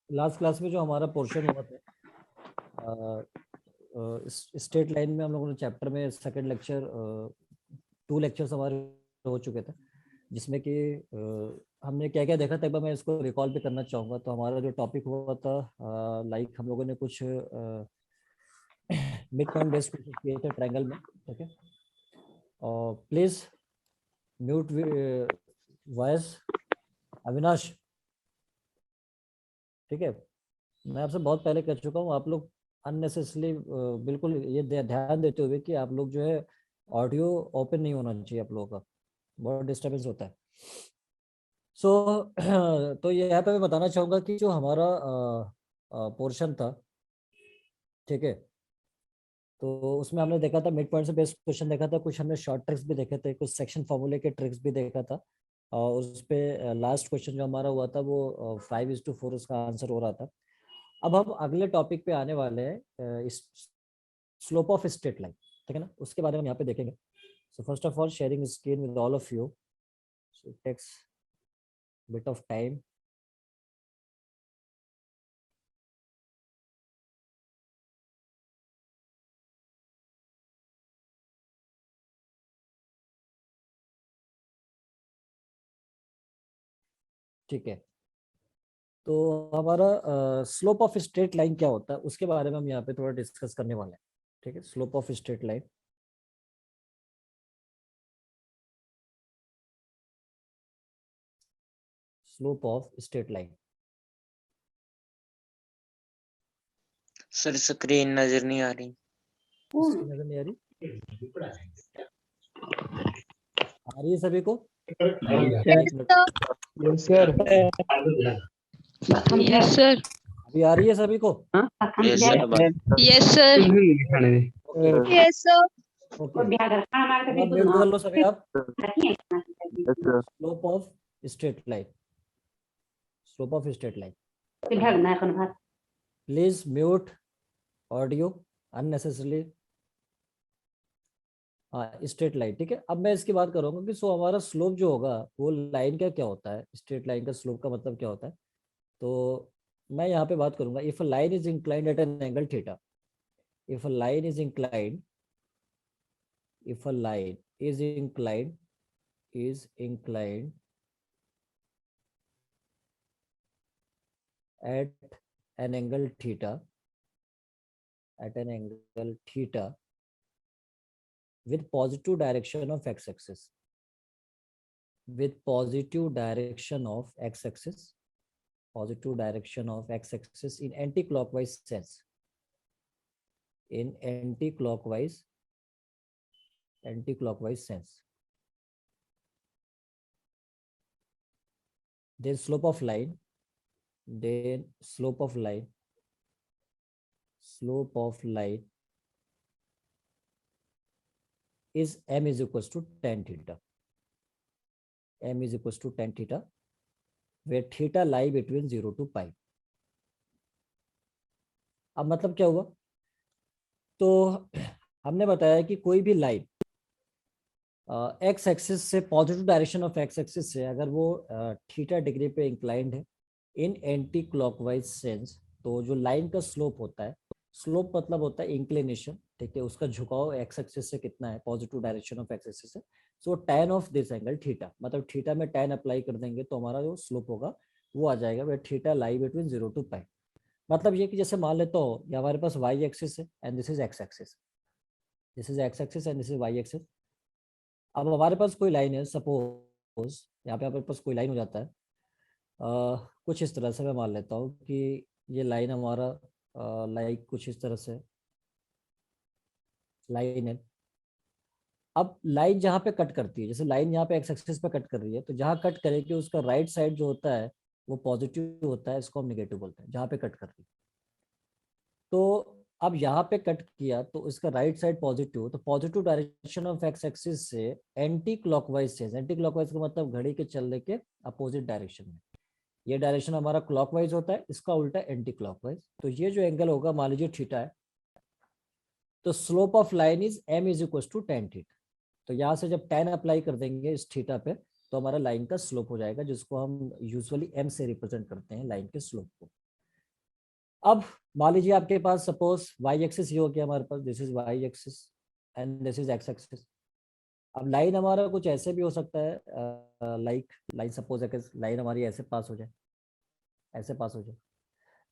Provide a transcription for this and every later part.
Last class में जो हमारा पोर्शन हुआ था, स्टेट लाइन में हम लोगों ने चैप्टर में सेकंड लेक्चर 2 लेक्चर्स हमारे हो चुके थे, जिसमें कि हमने क्या क्या देखा था। एक बार मैं इसको रिकॉल भी करना चाहूँगा। तो हमारा जो टॉपिक हुआ था, लाइक हम लोगों ने कुछ मिड पॉइंट बेस्ड क्वेश्चन किए थे ट्रायंगल में। ओके, और प्लीज म्यूट वॉइस अविनाश। ठीक है, मैं आपसे बहुत पहले कह चुका हूँ, आप लोग अननेसेसरली बिल्कुल ये ध्यान देते हुए कि आप लोग जो है ऑडियो ओपन नहीं होना चाहिए आप लोगों का, बहुत डिस्टर्बेंस होता है। सो तो ये यहाँ पे मैं बताना चाहूँगा कि जो हमारा पोर्शन था, ठीक है, तो उसमें हमने देखा था मिड पॉइंट से बेस्ड क्वेश्चन देखा था, कुछ हमने शॉर्ट ट्रिक्स भी देखे थे, कुछ सेक्शन फॉर्मूले के ट्रिक्स भी देखा था। और उस पे लास्ट क्वेश्चन जो हमारा हुआ था वो 5:4 उसका आंसर हो रहा था। अब हम अगले टॉपिक पे आने वाले हैं, स्लोप ऑफ स्ट्रेट लाइन, ठीक है ना, उसके बारे में हम यहाँ पे देखेंगे। So first of all sharing screen with all of you, so it takes bit of time. ठीक है, तो हमारा स्लोप ऑफ स्ट्रेट लाइन क्या होता है उसके बारे में हम यहाँ पे थोड़ा डिस्कस करने वाले हैं। ठीक है, slope of straight line. Slope of straight line. Sir screen नजर नहीं आ रही। नजर नहीं आ रही? आ रही है सभी को? एक minute, yes sir. Yes sir. अभी आ रही है सभी को? Yes sir. Yes sir. Yes sir. Okay, mute कर लो सभी आप। Slope of straight line, slope of straight line. Please mute audio unnecessarily. हाँ, स्ट्रेट लाइन, ठीक है। अब मैं इसकी बात करूंगा कि सो हमारा स्लोप जो होगा वो लाइन का क्या होता है, स्ट्रेट लाइन का स्लोप का मतलब क्या होता है। तो मैं यहाँ पे बात करूंगा, if a line is inclined at an angle theta, if a line is inclined, if a line is inclined at an angle theta, at an angle theta with positive direction of x-axis, with positive direction of x-axis, positive direction of x-axis in anti-clockwise sense, in anti-clockwise sense, then slope of line, then slope of line is m is equals to tan theta, m is equals to tan theta, where theta lie between 0 to pi. अब मतलब क्या हुआ, तो हमने बताया कि कोई भी लाइन एक्स एक्सिस से, positive direction of X axis से अगर वो थीटा डिग्री पे इंक्लाइंड है इन एंटी क्लॉकवाइज सेंस, तो जो लाइन का स्लोप होता है, स्लोप मतलब होता है इंक्लिनेशन, ठीक है, उसका झुकाव एक्स एक्सिस से कितना है, positive direction of X axis से। सो tan of this angle theta, मतलब थीटा में tan अप्लाई कर देंगे तो हमारा जो स्लोप होगा वो आ जाएगा वे theta lie between 0 to pi. मतलब ये कि जैसे मान लेते हो ये हमारे पास वाई एक्सिस है and this is X axis, this is X axis and this is Y axis. अब हमारे पास कोई लाइन है, सपोज यहाँ पे हमारे पास कोई लाइन हो जाता है, कुछ इस तरह से मैं मान लेता हूँ कि ये लाइन हमारा लाइक कुछ इस तरह से लाइन है। अब लाइन जहाँ पे कट करती है, जैसे लाइन यहाँ पे एक्स एक्सिस पे कट कर रही है, तो जहाँ कट करेगी उसका राइट साइड जो होता है वो पॉजिटिव होता है, इसको हम नेगेटिव बोलते हैं, जहाँ पे कट कर रही है। तो अब यहाँ पे कट किया तो इसका राइट साइड पॉजिटिव, तो positive direction of X axis से एंटी क्लॉकवाइज से, एंटी क्लॉकवाइज का मतलब घड़ी के चलने के अपोजिट डायरेक्शन में, ये डायरेक्शन हमारा क्लॉकवाइज होता है, इसका उल्टा एंटी क्लॉकवाइज। तो ये जो एंगल होगा मान लीजिए थीटा है, तो slope of line is m is equal to tan theta. तो यहाँ से जब tan अप्लाई कर देंगे इस थीटा पे तो हमारा लाइन का स्लोप हो जाएगा, जिसको हम यूजुअली m से रिप्रेजेंट करते हैं लाइन के स्लोप को। अब मान लीजिए आपके पास सपोज वाई एक्सिस ये हो गया हमारे पास, this is Y axis and this is X axis. अब लाइन हमारा कुछ ऐसे भी हो सकता है, लाइक लाइन सपोज है कि लाइन हमारी ऐसे पास हो जाए, ऐसे पास हो जाए।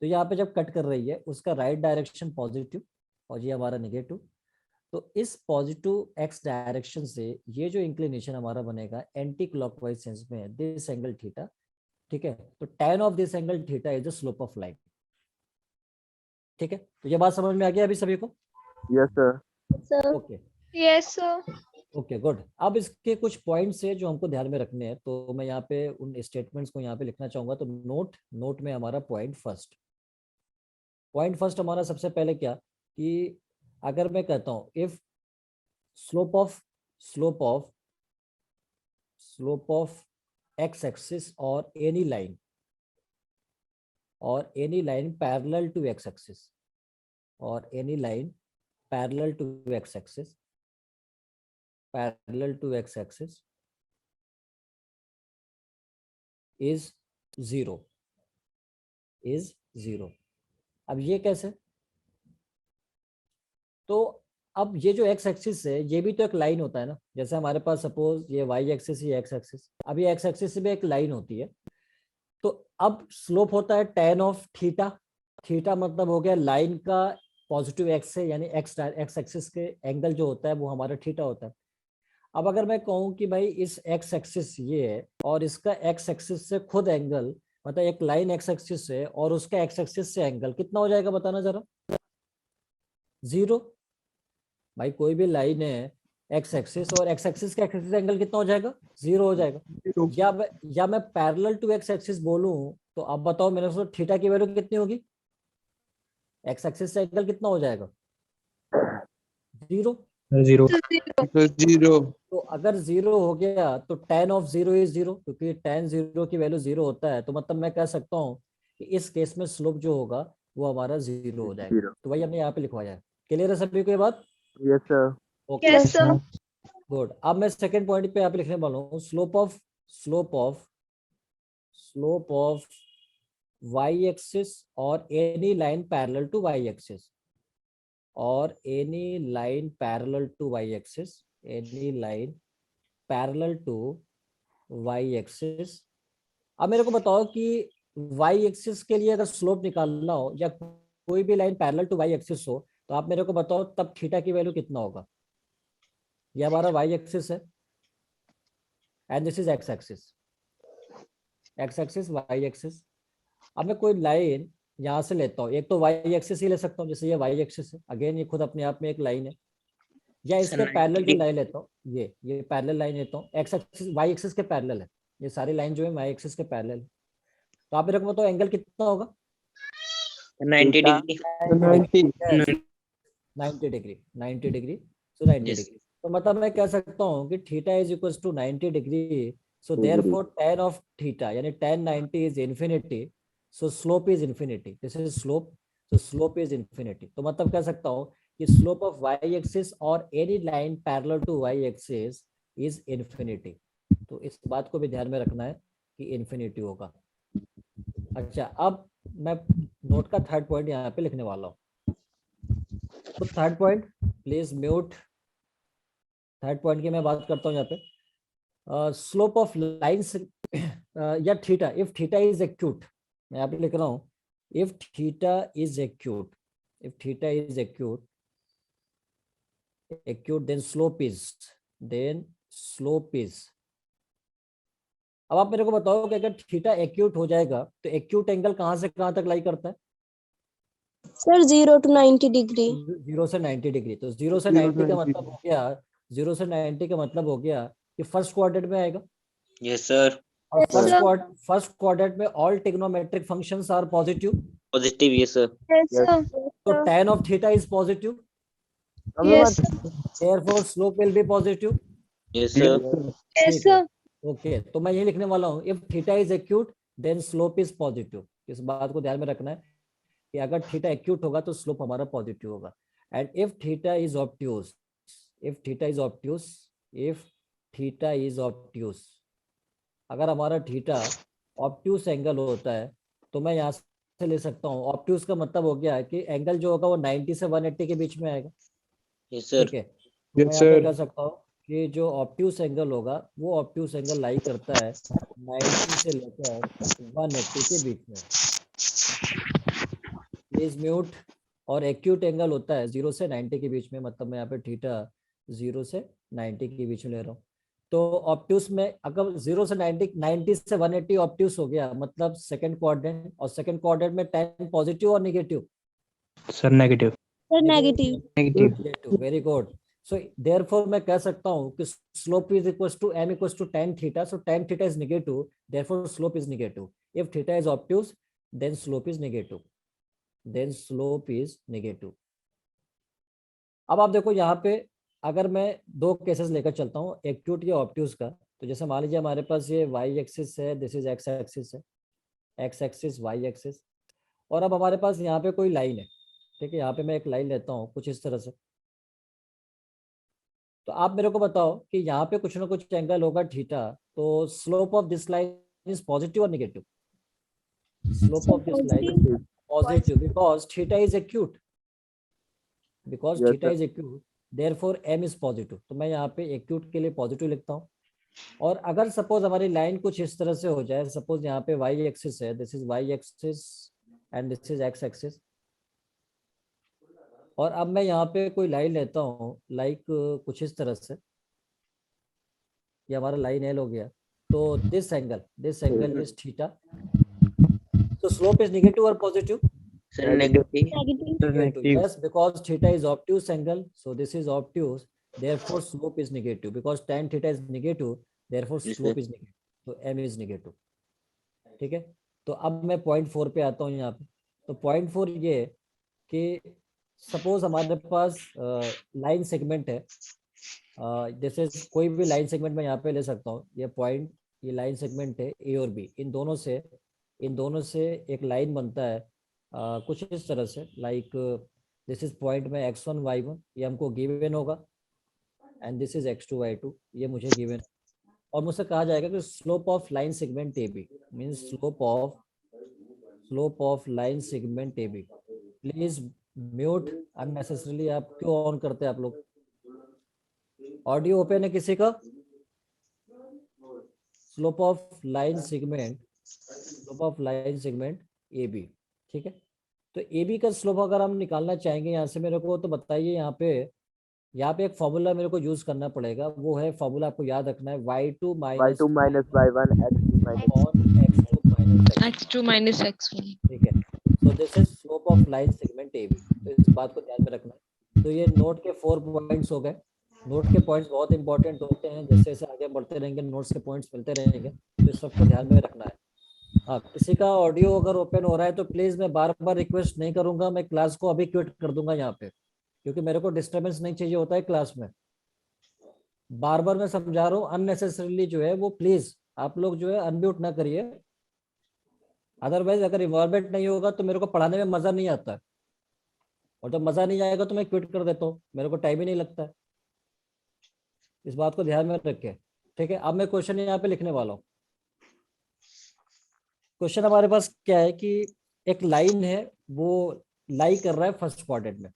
तो यहाँ पे जब कट कर रही है उसका राइट डायरेक्शन पॉजिटिव और ये हमारा निगेटिव, तो इस पॉजिटिव एक्स डायरेक्शन से ये जो इंक्लिनेशन हमारा बनेगा एंटी क्लॉकवाइज सेंस में, दिस एंगल थीटा, ठीक है। तो tan of this angle theta is the slope of line, ठीक है। तो ये बात समझ में आ गया अभी सभी को? Yes sir. sir. Okay Yes, sir. Okay good. अब इसके कुछ पॉइंट्स है जो हमको ध्यान में रखने हैं, तो मैं यहाँ पे उन स्टेटमेंट्स को यहाँ पे लिखना चाहूंगा। तो नोट में हमारा पॉइंट फर्स्ट हमारा सबसे पहले क्या, कि अगर मैं कहता हूँ if slope of X axis और any line parallel to X axis is zero. अब ये कैसे? तो अब ये जो एक्स एक्सिस है ये भी तो एक लाइन होता है ना, जैसे हमारे पास सपोज ये वाई एक्सिस, ये एक्स एक्सिस, अब ये एक्स एक्सिस से भी एक लाइन होती है। तो अब स्लोप होता है tan ऑफ थीटा मतलब हो गया लाइन का पॉजिटिव एक्स से, यानी एक्स एक्सिस के एंगल जो होता है वो हमारा थीटा होता है। अब अगर मैं कहूँ कि भाई इस एक्स एक्सिस ये है और इसका एक्स एक्सिस से खुद एंगल, मतलब एक लाइन एक्स एक्सिस है और उसका एक्स एक्सिस से एंगल कितना हो जाएगा बताना जरा? जीरो। भाई कोई भी लाइन है एक्स एक्सिस और एक्स एक्सिस का एक्स एक्सिस एंगल कितना हो जाएगा? जीरो हो जाएगा। या मैं पैरेलल टू एक्स एक्सिस बोलूं तो अब बताओ मेरे को थीटा की वैल्यू कितनी होगी? एक्स एक्सिस से एंगल कितना हो जाएगा? जीरो। जीरो। जीरो। तो अगर जीरो हो गया तो tan of zero is zero, क्योंकि tan जीरो की वैल्यू जीरो होता है। तो मतलब मैं कह सकता हूँ कि इस केस में स्लोप जो होगा वो हमारा जीरो हो जाएगा। तो भाई हमने यहाँ पे लिखवाया है। क्लियर है सभी को ये बात? Yes sir. Okay Yes, sir. Good. अब मैं सेकंड पॉइंट पे यहाँ पे लिखने वाला हूँ स्लोप ऑफ वाई एक्सिस और any line parallel to Y axis अब मेरे को बताओ कि वाई एक्सिस के लिए अगर स्लोप निकालना हो या कोई भी line parallel to Y axis हो, तो आप मेरे को बताओ तब थीटा की वैल्यू कितना होगा? ये हमारा वाई एक्सिस है and this is X axis Y axis. अब मैं कोई लाइन यहाँ से लेता हूँ, एक तो वाई एक्सिस ही ले सकता हूँ, जैसे ये वाई एक्सिस है, अगेन ये खुद अपने आप में एक लाइन है। या इसके पैरेलल जो लाइन लेता हूँ, ये पैरेलल लाइन लेता हूँ, एक्स एक्सिस वाई एक्सिस के पैरेलल है, ये सारी लाइन जो है वाई एक्सिस के पैरेलल है। तो आप मेरे को बताओ एंगल कितना होगा? 90 डिग्री। 90 डिग्री। सो 90 डिग्री। तो मतलब मैं कह सकता हूँ कि theta is equal to 90 degree. So therefore tan of theta यानी tan 90 is infinity. So slope is infinity. This is slope. So slope is infinity. तो मतलब कह सकता हूँ कि स्लोप ऑफ वाई एक्सिस और any line parallel to Y axis is infinity. तो इस बात को भी ध्यान में रखना है कि इन्फिनिटी होगा। अच्छा, अब मैं नोट का थर्ड पॉइंट यहाँ पे लिखने वाला हूँ। तो third point please mute. Third point की मैं बात करता हूँ यहाँ पे स्लोप ऑफ लाइंस या theta, if theta is acute, मैं यहाँ पे लिख रहा हूँ if theta is acute then slope is. अब आप मेरे को बताओ कि अगर थीटा एक्यूट हो जाएगा तो एक्यूट एंगल कहाँ से कहाँ तक लाई करता है? Sir 0 to 90 degree. 0 से 90 डिग्री। तो 0 से 90 का मतलब हो गया, 0 से 90 का मतलब हो गया कि फर्स्ट क्वाड्रेंट में आएगा। Yes sir. और Yes, sir. फर्स्ट क्वाड्रेंट में all trigonometric functions are positive. Positive. Yes sir. Yes, sir. तो tan of theta is positive, Yes, sir. therefore slope will be positive। Yes sir. Yes, ठीक है, sir. Okay. तो मैं ये लिखने वाला हूँ if theta is acute then slope is positive. इस बात को ध्यान में रखना है कि अगर थीटा एक्यूट होगा तो स्लोप हमारा पॉजिटिव होगा। And if theta is obtuse, अगर हमारा थीटा ऑब्ट्यूस एंगल होता है तो मैं यहाँ से ले सकता हूँ, ऑब्ट्यूज का मतलब हो गया कि एंगल जो होगा वो 90 से 180 के बीच में आएगा। Yes sir. ठीक है, तो मैं यहाँ पे कह सकता हूँ कि जो ऑब्ट्यूज एंगल होगा वो ऑब्ट्यूज एंगल लाई करता है 90 से लेकर 180 के बीच में। Please mute. और एक्यूट एंगल होता है 0 से 90 के बीच में, मतलब मैं यहाँ पे थीटा 0 से 90 के बीच में ले रहा हूँ। तो ऑब्ट्यूस में अगर 0 से 90 से 180 ऑब्ट्यूस हो गया, मतलब सेकंड क्वाड्रेंट, और सेकंड क्वाड्रेंट में tan पॉजिटिव और negative. Sir negative. Sir negative. Negative. Very good. So therefore मैं कह सकता हूँ कि slope is equal to m equal to tan theta, so tan theta is negative, therefore slope is negative. If theta is obtuse then slope is negative, then slope is negative. अब आप देखो यहाँ पे अगर मैं दो केसेस लेकर चलता हूँ एक्यूट या ऑब्ट्यूज का, तो जैसे मान लीजिए हमारे पास ये वाई एक्सिस है, दिस इज एक्स एक्सिस है, एक्स एक्सिस वाई एक्सिस, और अब हमारे पास यहाँ पे कोई लाइन है। ठीक है, यहाँ पे मैं एक लाइन लेता हूँ कुछ इस तरह से। तो आप मेरे को बताओ कि यहाँ पे कुछ ना कुछ एंगल होगा थीटा, तो slope of this line is positive और negative? Slope of this line is positive because theta is acute, because Yes, theta sir. Is acute therefore m is positive. तो मैं यहाँ पे एक्यूट के लिए पॉजिटिव लिखता हूँ। और अगर सपोज हमारी लाइन कुछ इस तरह से हो जाए, सपोज यहाँ पे y एक्सिस है, this is y axis and this is x axis, और अब मैं यहाँ पे कोई लाइन लेता हूँ लाइक कुछ इस तरह से, ये हमारा लाइन एल हो गया, तो दिस एंगल इज थीटा, तो स्लोप इज नेगेटिव और positive? Sir negative. Negative. Yes, because theta is obtuse angle, so this is obtuse, therefore slope is negative. Because tan theta is negative, therefore Yes, slope sir. is negative. तो m is negative. ठीक है, तो अब मैं point 4 पे आता हूँ यहाँ पे। तो पॉइंट 4 ये है कि सपोज हमारे पास लाइन सेगमेंट है, जैसे कोई भी लाइन सेगमेंट मैं यहाँ पे ले सकता हूँ, ये पॉइंट, ये लाइन सेगमेंट है ए और बी, इन दोनों से एक लाइन बनता है कुछ इस तरह से, लाइक दिस इज पॉइंट में x1 y1, ये हमको गिवन होगा, and this is x2 y2, ये मुझे गिवन, और मुझसे कहा जाएगा कि slope of line segment A B means slope of line segment A B. Please mute unnecessarily, आप क्यों ऑन करते हैं आप लोग? ऑडियो ओपन है किसी का? Slope of line segment A B. ठीक है, तो ए बी का स्लोप अगर हम निकालना चाहेंगे यहाँ से मेरे को, तो बताइए यहाँ पे एक फॉर्मूला मेरे को यूज करना पड़ेगा, वो है फॉर्मूला आपको याद रखना है, y2 minus y2 minus y1 x2 minus x2 minus x। x2 - x1। ठीक है, so this is slope of line segment A B, तो इस बात को ध्यान में रखना है। तो ये नोट के 4 पॉइंट्स हो गए। नोट के पॉइंट्स बहुत इंपॉर्टेंट होते हैं, जैसे जैसे आगे बढ़ते रहेंगे नोट्स के पॉइंट्स मिलते रहेंगे, तो इस सबको ध्यान में रखना है। हाँ, किसी का ऑडियो अगर ओपन हो रहा है तो प्लीज मैं बार बार रिक्वेस्ट नहीं करूंगा, मैं क्लास को अभी क्विट कर दूंगा यहाँ पे, क्योंकि मेरे को डिस्टर्बेंस नहीं चाहिए होता है क्लास में। बार बार मैं समझा रहा हूँ, अननेसेसरीली जो है वो प्लीज आप लोग जो है अनम्यूट ना करिए, अदरवाइज अगर इन्वॉल्वमेंट नहीं होगा तो मेरे को पढ़ाने में मजा नहीं आता है, और जब मजा नहीं आएगा तो मैं क्विट कर देता हूँ, मेरे को टाइम ही नहीं लगता है। इस बात को ध्यान में रखें। ठीक है, अब मैं क्वेश्चन यहाँ पे लिखने वाला हूँ। क्वेश्चन हमारे पास क्या है कि एक लाइन है, वो लाई कर रहा है फर्स्ट क्वाड्रेंट में,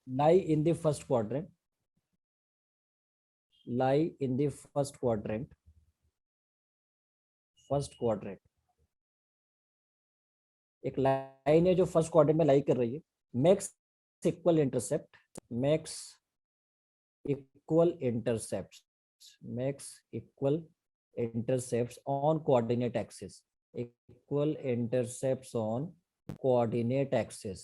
lie in the first quadrant, lie in the first quadrant, एक लाइन है जो फर्स्ट क्वाड्रेंट में लाई कर रही है, makes equal intercept, intercepts on coordinate axis, equal intercepts on coordinate axis।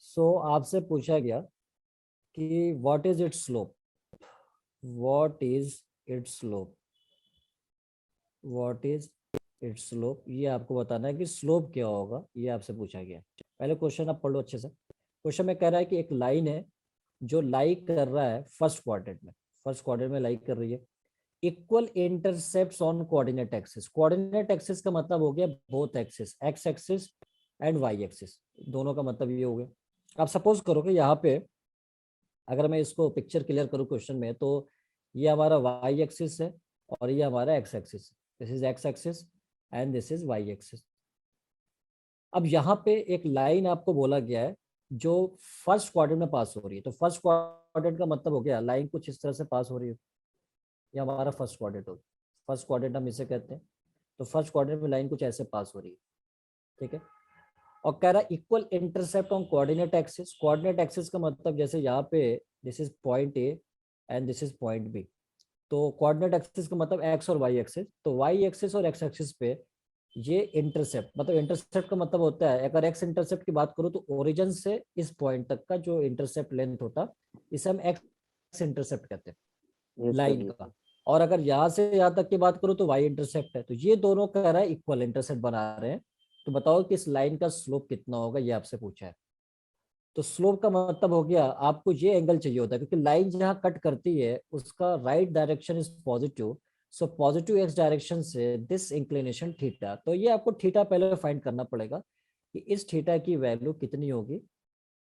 So आपसे पूछा गया कि what is its slope, ये आपको बताना है कि स्लोप क्या होगा, ये आपसे पूछा गया। पहले क्वेश्चन आप पढ़ लो अच्छे से। क्वेश्चन में कह रहा है कि एक लाइन है जो लाई कर रहा है फर्स्ट क्वाड्रेंट में लाई कर रही है, equal intercepts on coordinate axis. Coordinate axis का मतलब हो गया both axis, X axis and Y axis, दोनों का मतलब ये हो गया। आप सपोज करो कि यहाँ पे अगर मैं इसको पिक्चर क्लियर करूँ क्वेश्चन में, तो ये हमारा y एक्सिस है और ये हमारा x एक्सिस है। This is x axis and this is y axis. अब यहाँ पे एक लाइन आपको बोला गया है जो फर्स्ट क्वाड्रेंट में पास हो रही है। तो फर्स्ट क्वाड्रेंट का मतलब हो गया लाइन कुछ इस तरह से पास हो रही है, ये हमारा फर्स्ट क्वाड्रेंट हो गया। फर्स्ट क्वाड्रेंट हम इसे कहते हैं। तो फर्स्ट क्वाड्रेंट में लाइन कुछ ऐसे पास हो रही है, ठीक है। और कह रहा है equal intercept on coordinate axis. Coordinate axis का मतलब जैसे यहाँ पे this is point A and this is point B. तो कोऑर्डिनेट एक्सिस का मतलब एक्स और वाई एक्सिस। तो वाई एक्सिस और एक्स एक्सिस पे ये इंटरसेप्ट, मतलब इंटरसेप्ट का मतलब होता है, अगर एक्स इंटरसेप्ट की बात करूँ तो ओरिजिन से इस पॉइंट तक का जो इंटरसेप्ट लेंथ होता इसे हम एक्स इंटरसेप्ट कहते हैं लाइन का। और अगर यहाँ से यहाँ तक की बात करूँ तो वाई इंटरसेप्ट है। तो ये दोनों कह रहा है इक्वल इंटरसेप्ट बना रहे हैं। तो बताओ कि इस लाइन का स्लोप कितना होगा, ये आपसे पूछा है। तो स्लोप का मतलब हो गया आपको ये एंगल चाहिए होता है, क्योंकि लाइन जहाँ कट करती है उसका right direction is positive. So positive x direction से दिस इंक्लिनेशन थीटा। तो ये आपको थीटा पहले फाइंड करना पड़ेगा कि इस थीटा की वैल्यू कितनी होगी,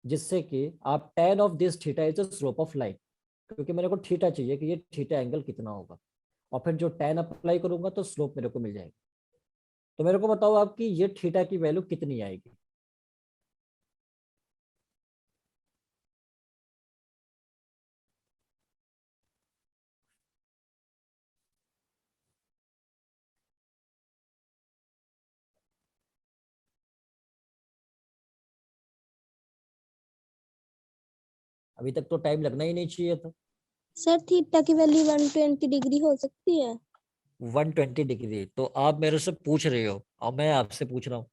जिससे कि आप tan of this theta is the slope of line. क्योंकि मेरे को थीटा चाहिए कि ये थीटा एंगल कितना होगा, और फिर जो tan अप्लाई करूंगा तो स्लोप मेरे को मिल जाएगी। तो मेरे को बताओ आपकी ये थीटा की वैल्यू कितनी आएगी। अभी तक तो टाइम लगना ही नहीं चाहिए था। सर थीटा की वैल्यू 120 डिग्री हो सकती है। 120 डिग्री तो आप मेरे से पूछ रहे हो और मैं आपसे पूछ रहा हूँ,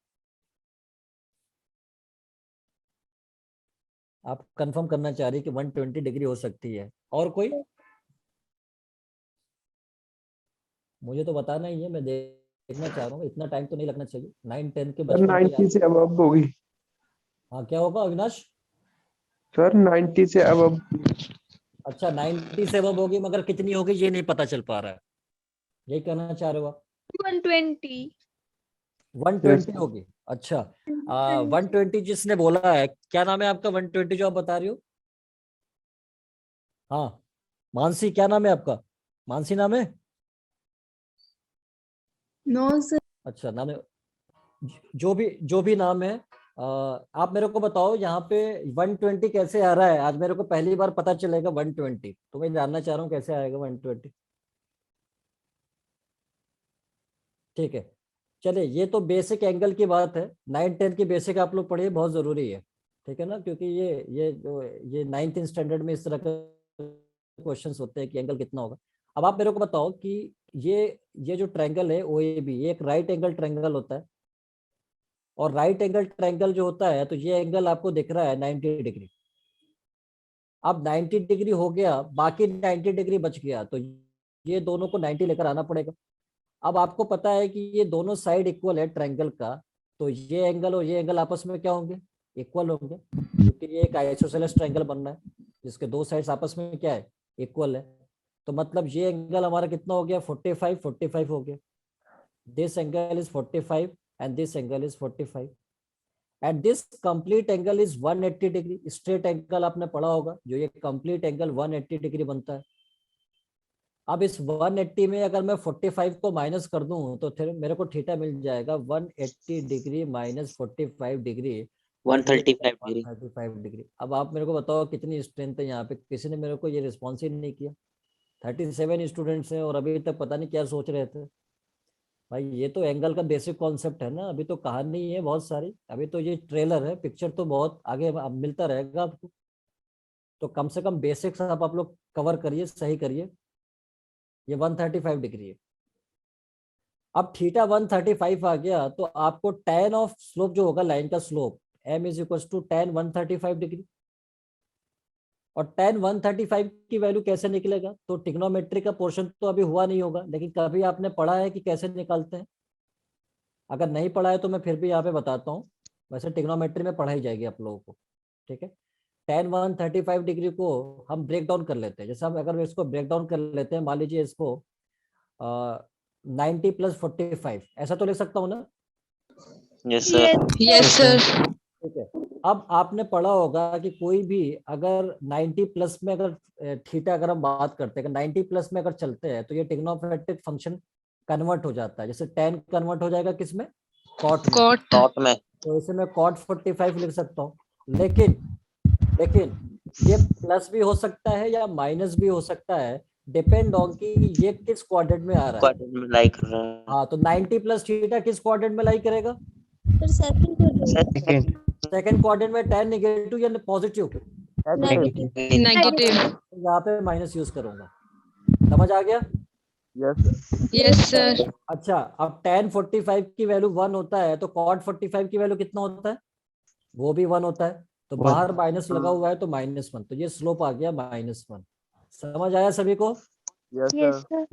आप कंफर्म करना चाह रही कि 120 डिग्री हो सकती है। और कोई? मुझे तो बताना ही है, मैं देखना चाह रहा हूँ। इतना टाइम तो नहीं लगना चाहिए। 9-10 के बचपन में 90 से अबव होगी हाँ, क्या होगा अविनाश? सर, 90 से अबव। अच्छा 90 से अब होगी, मगर कितनी होगी ये नहीं पता चल पा रहा है, यही कहना चाह रहे हो आप? 120। 120 होगी। अच्छा 120 जिसने बोला है, क्या नाम है आपका? 120 जो आप बता रही हो। हाँ मानसी, क्या नाम है आपका? मानसी नाम है? No sir. अच्छा नाम है, जो भी नाम है, आप मेरे को बताओ यहाँ पे 120 कैसे आ रहा है। आज मेरे को पहली बार पता चलेगा 120, तो मैं जानना चाह रहा हूँ कैसे आएगा 120। ठीक है, चलिए ये तो बेसिक एंगल की बात है। 9-10 की बेसिक आप लोग पढ़िए, बहुत जरूरी है, ठीक है ना। क्योंकि ये 9th स्टैंडर्ड में इस तरह के क्वेश्चंस होते हैं कि एंगल कितना होगा। अब आप मेरे को बताओ कि ये जो ट्रायंगल है OAB, ये एक राइट एंगल ट्रायंगल होता है। और राइट एंगल ट्रायंगल जो होता है, तो ये एंगल आपको दिख रहा है 90 डिग्री। अब 90 डिग्री हो गया, बाकी 90 डिग्री बच गया, तो ये दोनों को 90 लेकर आना पड़ेगा। अब आपको पता है कि ये दोनों साइड इक्वल है ट्रायंगल का, तो ये एंगल और ये एंगल आपस में क्या होंगे? इक्वल होंगे, क्योंकि ये एक आइसोसेलेस ट्रायंगल बनना है जिसके दो साइड्स आपस में क्या है? इक्वल है। तो मतलब ये एंगल हमारा कितना हो गया? 45 हो गया। This angle is 45 and this angle is 45 and this complete angle is 180 degree. Straight angle आपने पढ़ा होगा, जो ये कंप्लीट एंगल 180 डिग्री बनता है। अब इस 180 में अगर मैं 45 को माइनस कर दूं तो फिर मेरे को थीटा मिल जाएगा 180 degree minus 45 degree, 135 degree. 135 degree. अब आप मेरे को बताओ कितनी स्ट्रेंथ है यहाँ पे? किसी ने मेरे को ये रिस्पॉन्स ही नहीं किया। 37 स्टूडेंट्स हैं और अभी तक पता नहीं क्या सोच रहे थे। भाई ये तो एंगल का बेसिक कॉन्सेप्ट है ना, अभी तो कहानी है बहुत सारी, अभी तो ये ट्रेलर है, पिक्चर तो बहुत आगे अब मिलता रहेगा आपको। तो कम से कम बेसिक्स आप लोग कवर करिए, सही करिए। ये 135 डिग्री है। अब थीटा 135 आ गया, तो आपको tan ऑफ स्लोप जो होगा लाइन का slope m is equal to tan 135 degree. और tan 135 की वैल्यू कैसे निकलेगा? तो ट्रिग्नोमेट्री का पोर्शन तो अभी हुआ नहीं होगा, लेकिन कभी आपने पढ़ा है कि कैसे निकालते हैं? अगर नहीं पढ़ा है तो मैं फिर भी यहाँ पे बताता हूँ। वैसे ट्रिग्नोमेट्री में पढ़ाई जाएगी आप लोगों को, ठीक है। tan 135 डिग्री को हम ब्रेक डाउन कर लेते हैं। जैसे हम अगर इसको ब्रेक डाउन कर लेते हैं, मान लीजिए इसको 90 + 45 ऐसा तो लिख सकता हूँ ना? Yes sir. Yes sir. ठीक है, अब आपने पढ़ा होगा कि कोई भी अगर 90 प्लस में अगर थीटा अगर हम बात करते हैं, 90 प्लस में अगर चलते हैं तो ये ट्रिग्नोमेट्रिक फंक्शन कन्वर्ट हो जाता है। जैसे tan कन्वर्ट हो जाएगा किसमें, कॉट में। कॉट में। तो इसे मैं cot 45 लिख सकता हूँ। लेकिन ये प्लस भी हो सकता है या माइनस भी हो सकता है, डिपेंड ऑन कि ये किस क्वाड्रेंट में आ रहा है। क्वाड्रेंट में लाई कर रहा है। हाँ, तो 90 प्लस थीटा किस क्वाड्रेंट में लाई करेगा? सर सेकंड सेकंड क्वाड्रेंट में। tan नेगेटिव या पॉजिटिव? नेगेटिव। नेगेटिव। यहाँ पे माइनस यूज करूंगा। समझ आ गया? Yes yes sir. अच्छा, अब tan 45 की वैल्यू 1 होता है तो cot 45 की वैल्यू कितना होता है? वो भी 1 होता है। तो One. बाहर माइनस लगा हुआ है तो -1, तो ये स्लोप आ गया -1। समझ आया सभी को? Yes yes sir sir.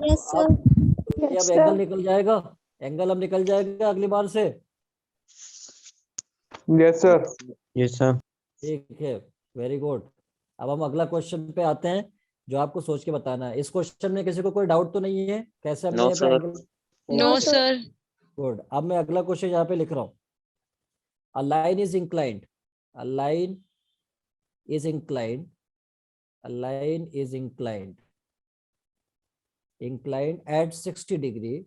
Yes sir तो ये अब एंगल निकल जाएगा, एंगल अब निकल जाएगा अगली बार से। Yes sir yes sir. ठीक है, वेरी गुड। अब हम अगला क्वेश्चन पे आते हैं जो आपको सोच के बताना है। इस क्वेश्चन में किसी को कोई डाउट तो नहीं है कैसे हमने No, यहाँ पे sir. Angle? No sir. Good. अब मैं अगला क्वेश्चन यहाँ पे लिख रहा हूँ। A line is inclined. A line is inclined. A line is inclined. Inclined at 60 degree.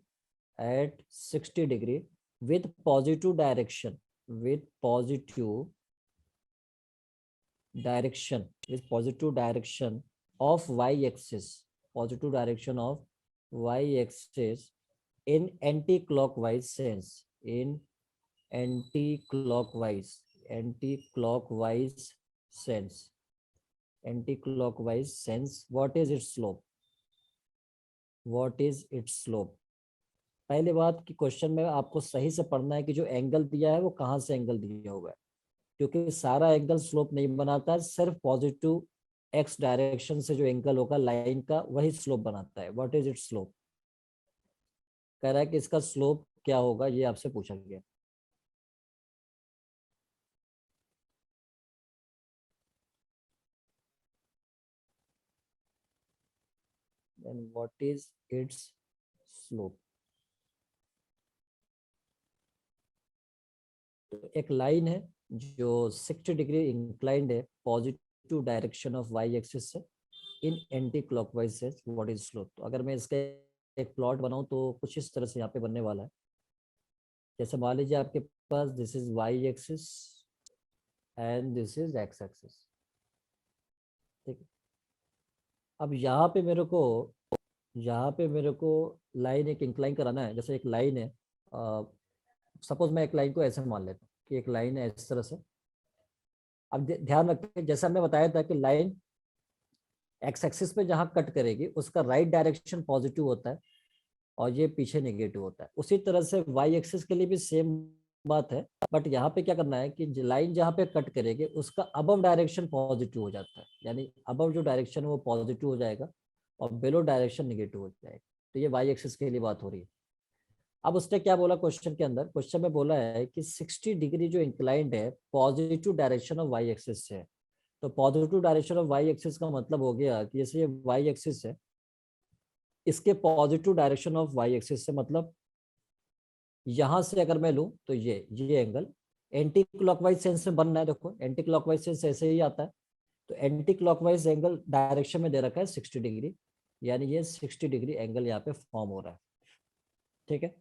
At 60 degree with positive direction. With positive direction. With positive direction of y-axis. Positive direction of y-axis in anti-clockwise sense. In anti-clockwise sense. Anti-clockwise sense. What is its slope? What is its slope? पहली बात कि question में आपको सही से पढ़ना है कि जो एंगल दिया है वो कहाँ से एंगल दिया हुआ है, क्योंकि सारा एंगल स्लोप नहीं बनाता है, सिर्फ पॉजिटिव एक्स डायरेक्शन से जो एंगल होगा लाइन का वही स्लोप बनाता है। What is it's slope? कह रहा है कि इसका स्लोप क्या होगा, ये आपसे पूछा गया। then what is its slope? तो एक लाइन है जो 60 डिग्री इंक्लाइंड है positive direction of Y axis से इन एंटी क्लॉकवाइज से। What is slope? तो अगर मैं इसका एक प्लॉट बनाऊं तो कुछ इस तरह से यहाँ पे बनने वाला है। जैसे मान लीजिए आपके पास this is Y axis and this is X axis, ठीक है। अब यहाँ पे मेरे को लाइन एक इंक्लाइन कराना है। जैसे एक लाइन है, सपोज मैं एक लाइन को ऐसे मान लेता हूँ कि एक लाइन है इस तरह से। अब ध्यान रखें, जैसे हमने बताया था कि लाइन एक्स एक्सिस पे जहाँ कट करेगी उसका राइट डायरेक्शन पॉजिटिव होता है और ये पीछे नेगेटिव होता है। उसी तरह से वाई एक्सिस के लिए भी सेम बात है, बट यहाँ पे क्या करना है कि लाइन जहाँ पे कट करेगी उसका अबव डायरेक्शन पॉजिटिव हो जाता है, यानी अबव जो डायरेक्शन है वो पॉजिटिव हो जाएगा और बिलो डायरेक्शन नेगेटिव हो जाएगा। तो ये वाई एक्सिस के लिए बात हो रही है। अब उसने क्या बोला क्वेश्चन के अंदर? क्वेश्चन में बोला है कि 60 डिग्री जो इंक्लाइंड है positive direction of Y axis से है। तो positive direction of Y axis का मतलब हो गया कि जैसे ये वाई एक्सिस है, इसके positive direction of Y axis से मतलब यहां से अगर मैं लूं तो ये एंगल एंटी क्लॉकवाइज सेंस में बनना है। देखो एंटी क्लॉकवाइज सेंस ऐसे ही आता है, तो एंटी क्लॉकवाइज एंगल डायरेक्शन में दे रखा है 60 डिग्री, यानी ये 60 डिग्री एंगल यहाँ पे फॉर्म हो रहा है, ठीक है।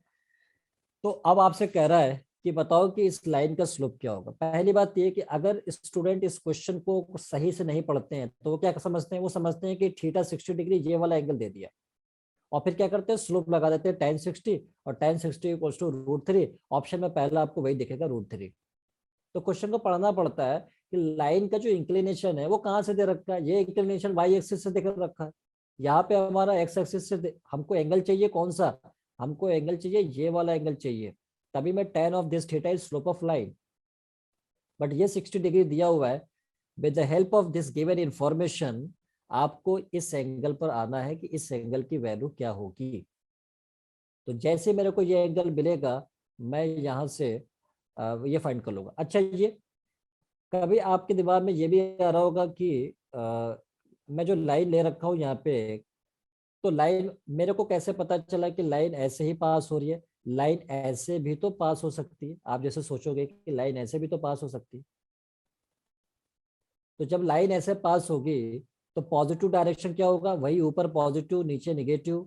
तो अब आपसे कह रहा है कि बताओ कि इस लाइन का स्लोप क्या होगा। पहली बात ये कि अगर स्टूडेंट इस क्वेश्चन को सही से नहीं पढ़ते हैं तो वो क्या समझते हैं? वो समझते हैं कि थीटा 60 डिग्री ये वाला एंगल दे दिया और फिर क्या करते हैं, स्लोप लगा देते हैं tan 60 और tan 60 इक्वल्स टू √3। ऑप्शन में पहला आपको वही दिखेगा √3। तो क्वेश्चन को पढ़ना पड़ता है कि लाइन का जो इंक्लिनेशन है वो कहाँ से दे रखा है। ये इंक्लिनेशन वाई एक्सिस से देकर रखा है, यहाँ पे हमारा एक्स एक्सिस से हमको एंगल चाहिए कौन सा? हमको एंगल चाहिए ये वाला एंगल चाहिए, तभी मैं tan of this theta is slope of line. But ये 60 डिग्री दिया हुआ है। With the help of this given information आपको इस एंगल पर आना है कि इस एंगल की वैल्यू क्या होगी। तो जैसे मेरे को ये एंगल मिलेगा मैं यहाँ से ये फाइंड कर लूंगा। अच्छा, ये कभी आपके दिमाग में ये भी आ रहा होगा कि मैं जो लाइन ले रखा हूँ यहाँ पे, तो लाइन मेरे को कैसे पता चला कि लाइन ऐसे ही पास हो रही है? लाइन ऐसे भी तो पास हो सकती है। आप जैसे सोचोगे कि लाइन ऐसे भी तो पास हो सकती है, तो जब लाइन ऐसे पास होगी तो पॉजिटिव डायरेक्शन क्या होगा, वही ऊपर पॉजिटिव नीचे निगेटिव।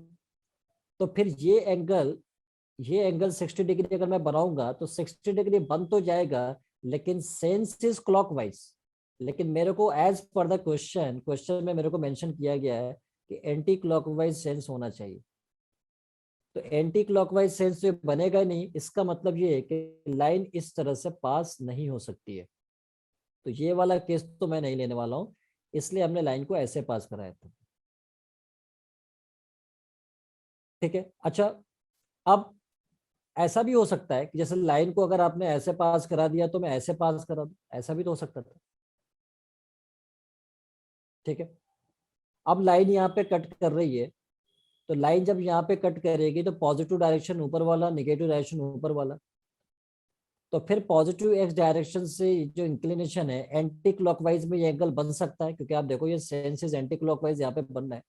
तो फिर ये एंगल 60 डिग्री अगर मैं बनाऊंगा तो 60 डिग्री बन तो जाएगा, लेकिन सेंस इज क्लॉकवाइज। लेकिन मेरे को एज पर द क्वेश्चन में मेरे को मेंशन किया गया है कि एंटी क्लॉकवाइज सेंस होना चाहिए। तो एंटी क्लॉकवाइज सेंस जो बनेगा नहीं, इसका मतलब ये है कि लाइन इस तरह से पास नहीं हो सकती है। तो ये वाला केस तो मैं नहीं लेने वाला हूं, इसलिए हमने लाइन को ऐसे पास कराया था। ठीक है। अच्छा, अब ऐसा भी हो सकता है कि जैसे लाइन को अगर आपने ऐसे पास करा दिया तो मैं ऐसे पास करा दूं, ऐसा भी तो हो सकता था। ठीक है। अब लाइन यहाँ पे कट कर रही है, तो लाइन जब यहाँ पे कट करेगी तो पॉजिटिव डायरेक्शन ऊपर वाला, निगेटिव डायरेक्शन ऊपर वाला। तो फिर पॉजिटिव एक्स डायरेक्शन से जो इंक्लिनेशन है एंटी क्लॉकवाइज में ये एंगल बन सकता है, क्योंकि आप देखो ये सेंस एंटी क्लॉकवाइज यहाँ पे बन रहा है।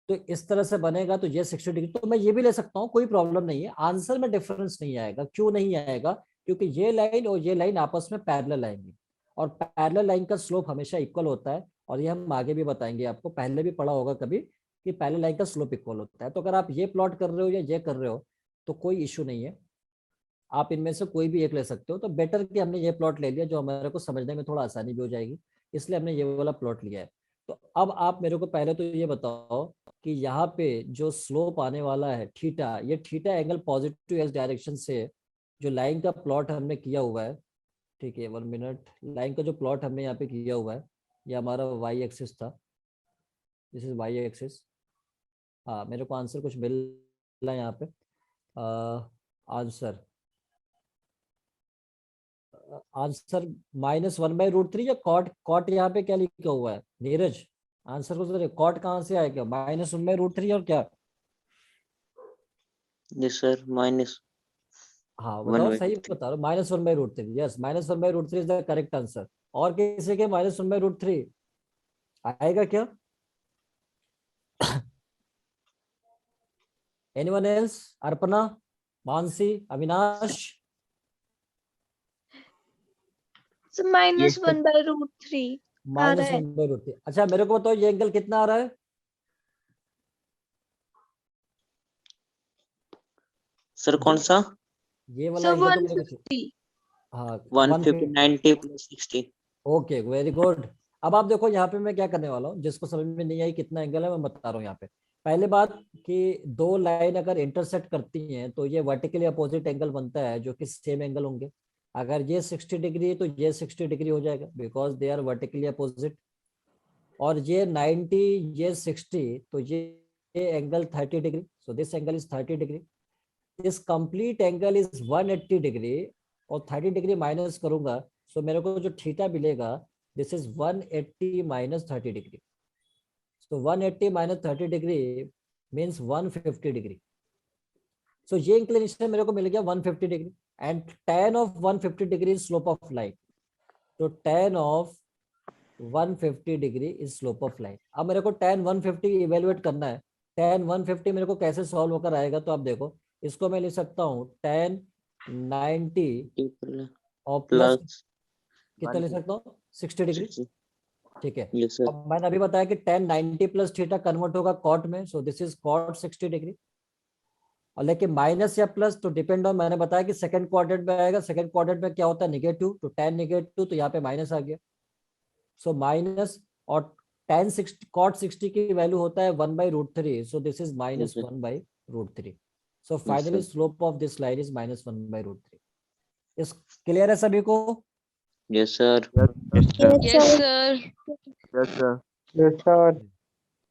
तो इस तरह से बनेगा तो ये 60 डिग्री, तो मैं ये भी ले सकता हूँ, कोई प्रॉब्लम नहीं है। आंसर में डिफरेंस नहीं आएगा। क्यों नहीं आएगा? क्योंकि ये लाइन और ये लाइन आपस में पैरेलल आएंगी, और पैरेलल लाइन का स्लोप हमेशा इक्वल होता है। और ये हम आगे भी बताएंगे, आपको पहले भी पढ़ा होगा कभी कि पैरेलल लाइन का स्लोप इक्वल होता है। तो अगर आप ये प्लॉट कर रहे हो या ये कर रहे हो तो कोई इश्यू नहीं है, आप इनमें से कोई भी एक ले सकते हो। तो बेटर कि हमने ये प्लॉट ले लिया, जो हमारे को समझने में थोड़ा आसानी भी हो जाएगी, इसलिए हमने ये वाला प्लॉट लिया है। तो अब आप मेरे को पहले तो ये बताओ कि यहाँ पे जो स्लोप आने वाला है थीटा, ये theta angle positive x direction से जो लाइन का प्लॉट हमने किया हुआ है, ठीक है 1 मिनट, लाइन का जो प्लॉट हमने यहाँ पे किया हुआ है, ये हमारा वाई एक्सिस था, दिस इज वाई एक्सिस। हाँ, मेरे को आंसर कुछ मिल रहा है यहाँ पे। आंसर -1/√3 या कॉट यहाँ पे क्या लिखा हुआ है नीरज? आंसर को तो कॉट कहाँ से आएगा? -1/√3 और क्या? यस सर, माइनस हाँ वन बताओ, बाई सही बता रहा हूँ, -1/√3। Yes, -1/√3 is the correct answer. और किसी के -1/√3 आएगा क्या? Anyone else? Arpana, Mansi, Avinash? So -1/√3 आ रहा है। -1/√3। अच्छा मेरे को बताओ ये एंगल कितना आ रहा है? सर कौन सा? ये वाला So एंगल तो मेरे को 150. हाँ 150 150। 90 + 60। Okay very good. अब आप देखो यहाँ पे मैं क्या करने वाला हूँ, जिसको समझ में नहीं आई कितना एंगल है मैं बता रहा हूँ यहाँ पे। पहले बात कि दो लाइन अगर इंटरसेक्ट करती हैं तो ये वर्टिकली अपोजिट एंगल बनता है, जो कि सेम एंगल होंगे। अगर ये 60 डिग्री है तो ये 60 डिग्री हो जाएगा, because they are vertically opposite. और ये 90, ये 60, तो ये angle 30 degree, so this angle is 30 degree. This complete angle is 180 degree, और 30 डिग्री माइनस करूंगा सो मेरे को जो थीटा मिलेगा this is 180 minus 30 degree. So 180 minus 30 degree means 150 degree. So ये इंक्लिनेशन मेरे को मिल गया 150 degree, and tan of 150 degree is slope of line. तो tan of 150 degree is slope of line. अब मेरे को tan 150 इवेलुएट करना है। tan 150 मेरे को कैसे सॉल्व होकर आएगा, तो आप देखो इसको मैं लिख सकता हूँ tan 90 और प्लस प्लस कितना लिख सकता हूँ 60 डिग्री। 60। ठीक है। Yes sir. अब मैंने अभी बताया कि tan 90 प्लस थीटा कन्वर्ट होगा कॉट में, so this is cot 60 degree. और लेकिन माइनस या प्लस तो डिपेंड ऑन, मैंने बताया कि सेकंड क्वाड्रेंट में आएगा, सेकंड क्वाड्रेंट में क्या होता है नेगेटिव, तो tan नेगेटिव, तो यहाँ पे माइनस आ गया। सो माइनस, और tan 60 cot 60 की वैल्यू होता है 1/√3, सो this is Yes, sir. -1/√3। So Yes, finally sir. Slope of this line is -1/√3। इस क्लियर है सभी को? Yes, sir. Yes, sir. Yes, sir. Yes, sir. Yes, sir.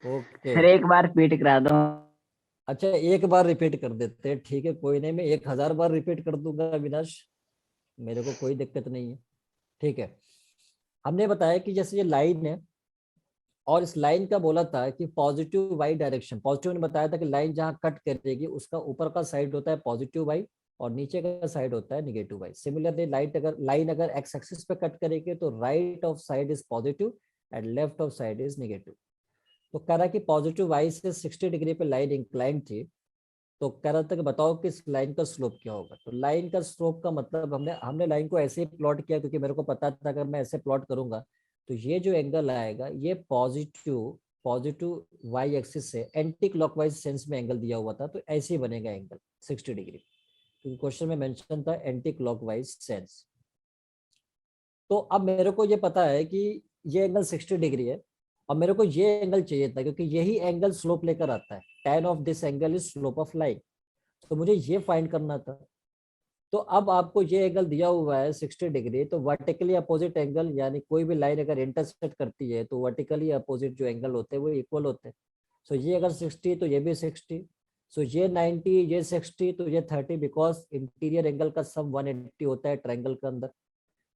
Okay. Sir एक बार repeat करा दो। अच्छा एक बार रिपीट कर देते हैं, ठीक है कोई नहीं, मैं 1000 बार रिपीट कर दूंगा अविनाश, मेरे को कोई दिक्कत नहीं है। ठीक है। हमने बताया कि जैसे ये लाइन है, और इस लाइन का बोला था कि पॉजिटिव वाई डायरेक्शन, पॉजिटिव ने बताया था कि लाइन जहां कट करेगी उसका ऊपर का साइड होता है पॉजिटिव वाई और नीचे का साइड होता है नेगेटिव वाई। सिमिलरली लाइन अगर एक्स एक्सिस पे कट करेगी तो right of side is positive and left of side is negative. तो कह रहा कि पॉजिटिव वाई से 60 डिग्री पे लाइन इंक्लाइन थी, तो कह रहा था कि बताओ कि इस लाइन का स्लोप क्या होगा। तो लाइन का स्लोप का मतलब हमने लाइन को ऐसे ही प्लॉट किया, क्योंकि मेरे को पता था अगर मैं ऐसे प्लॉट करूंगा तो ये जो एंगल आएगा ये पॉजिटिव वाई एक्सिस से एंटी क्लॉकवाइज सेंस में एंगल दिया हुआ था, तो ऐसे ही बनेगा एंगल 60 डिग्री, क्योंकि क्वेश्चन में मेंशन था एंटी क्लॉकवाइज सेंस। तो अब मेरे को ये पता है कि ये एंगल 60 डिग्री है, और मेरे को ये एंगल चाहिए था क्योंकि यही एंगल स्लोप लेकर आता है। tan of this angle is slope of line, तो मुझे ये फाइंड करना था। तो अब आपको ये एंगल दिया हुआ है 60 डिग्री, तो वर्टिकली अपोजिट एंगल, यानी कोई भी लाइन अगर इंटरसेक्ट करती है तो वर्टिकली अपोजिट जो एंगल होते हैं वो इक्वल होते हैं। सो ये अगर 60 तो ये भी 60, सो ये 90 ये 60 तो ये 30, बिकॉज इंटीरियर एंगल का सम 180 होता है ट्रायंगल के अंदर।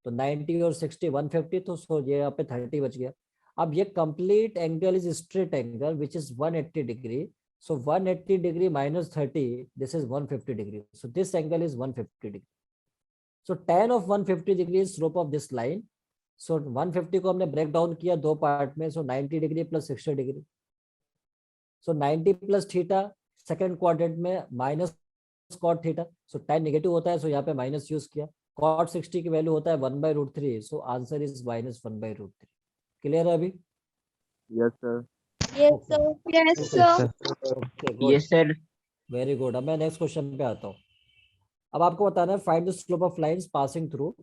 तो 90 और 60 150, तो सो ये यहाँ पे 30 बच गया। अब ये complete angle is straight angle which is 180 degree, so 180 degree minus 30, this is 150 degree, so this angle is 150 degree. So tan of 150 degree is slope of this line. So 150 को हमने ब्रेक डाउन किया दो part में, so 90 degree plus 60 degree, so 90 plus theta second quadrant में minus cot theta, so tan negative होता है, सो यहाँ पे माइनस यूज किया। कॉट 60 की वैल्यू होता है 1/√3, सो आंसर इज -1/√3। क्लियर है अभी? Yes, sir. Yes, sir. Yes, Yes, sir. sir. Okay, good. Yes, sir. Very good. अब मैं नेक्स्ट क्वेश्चन पे आता हूँ। अब आपको बताना है find the slope of lines passing through,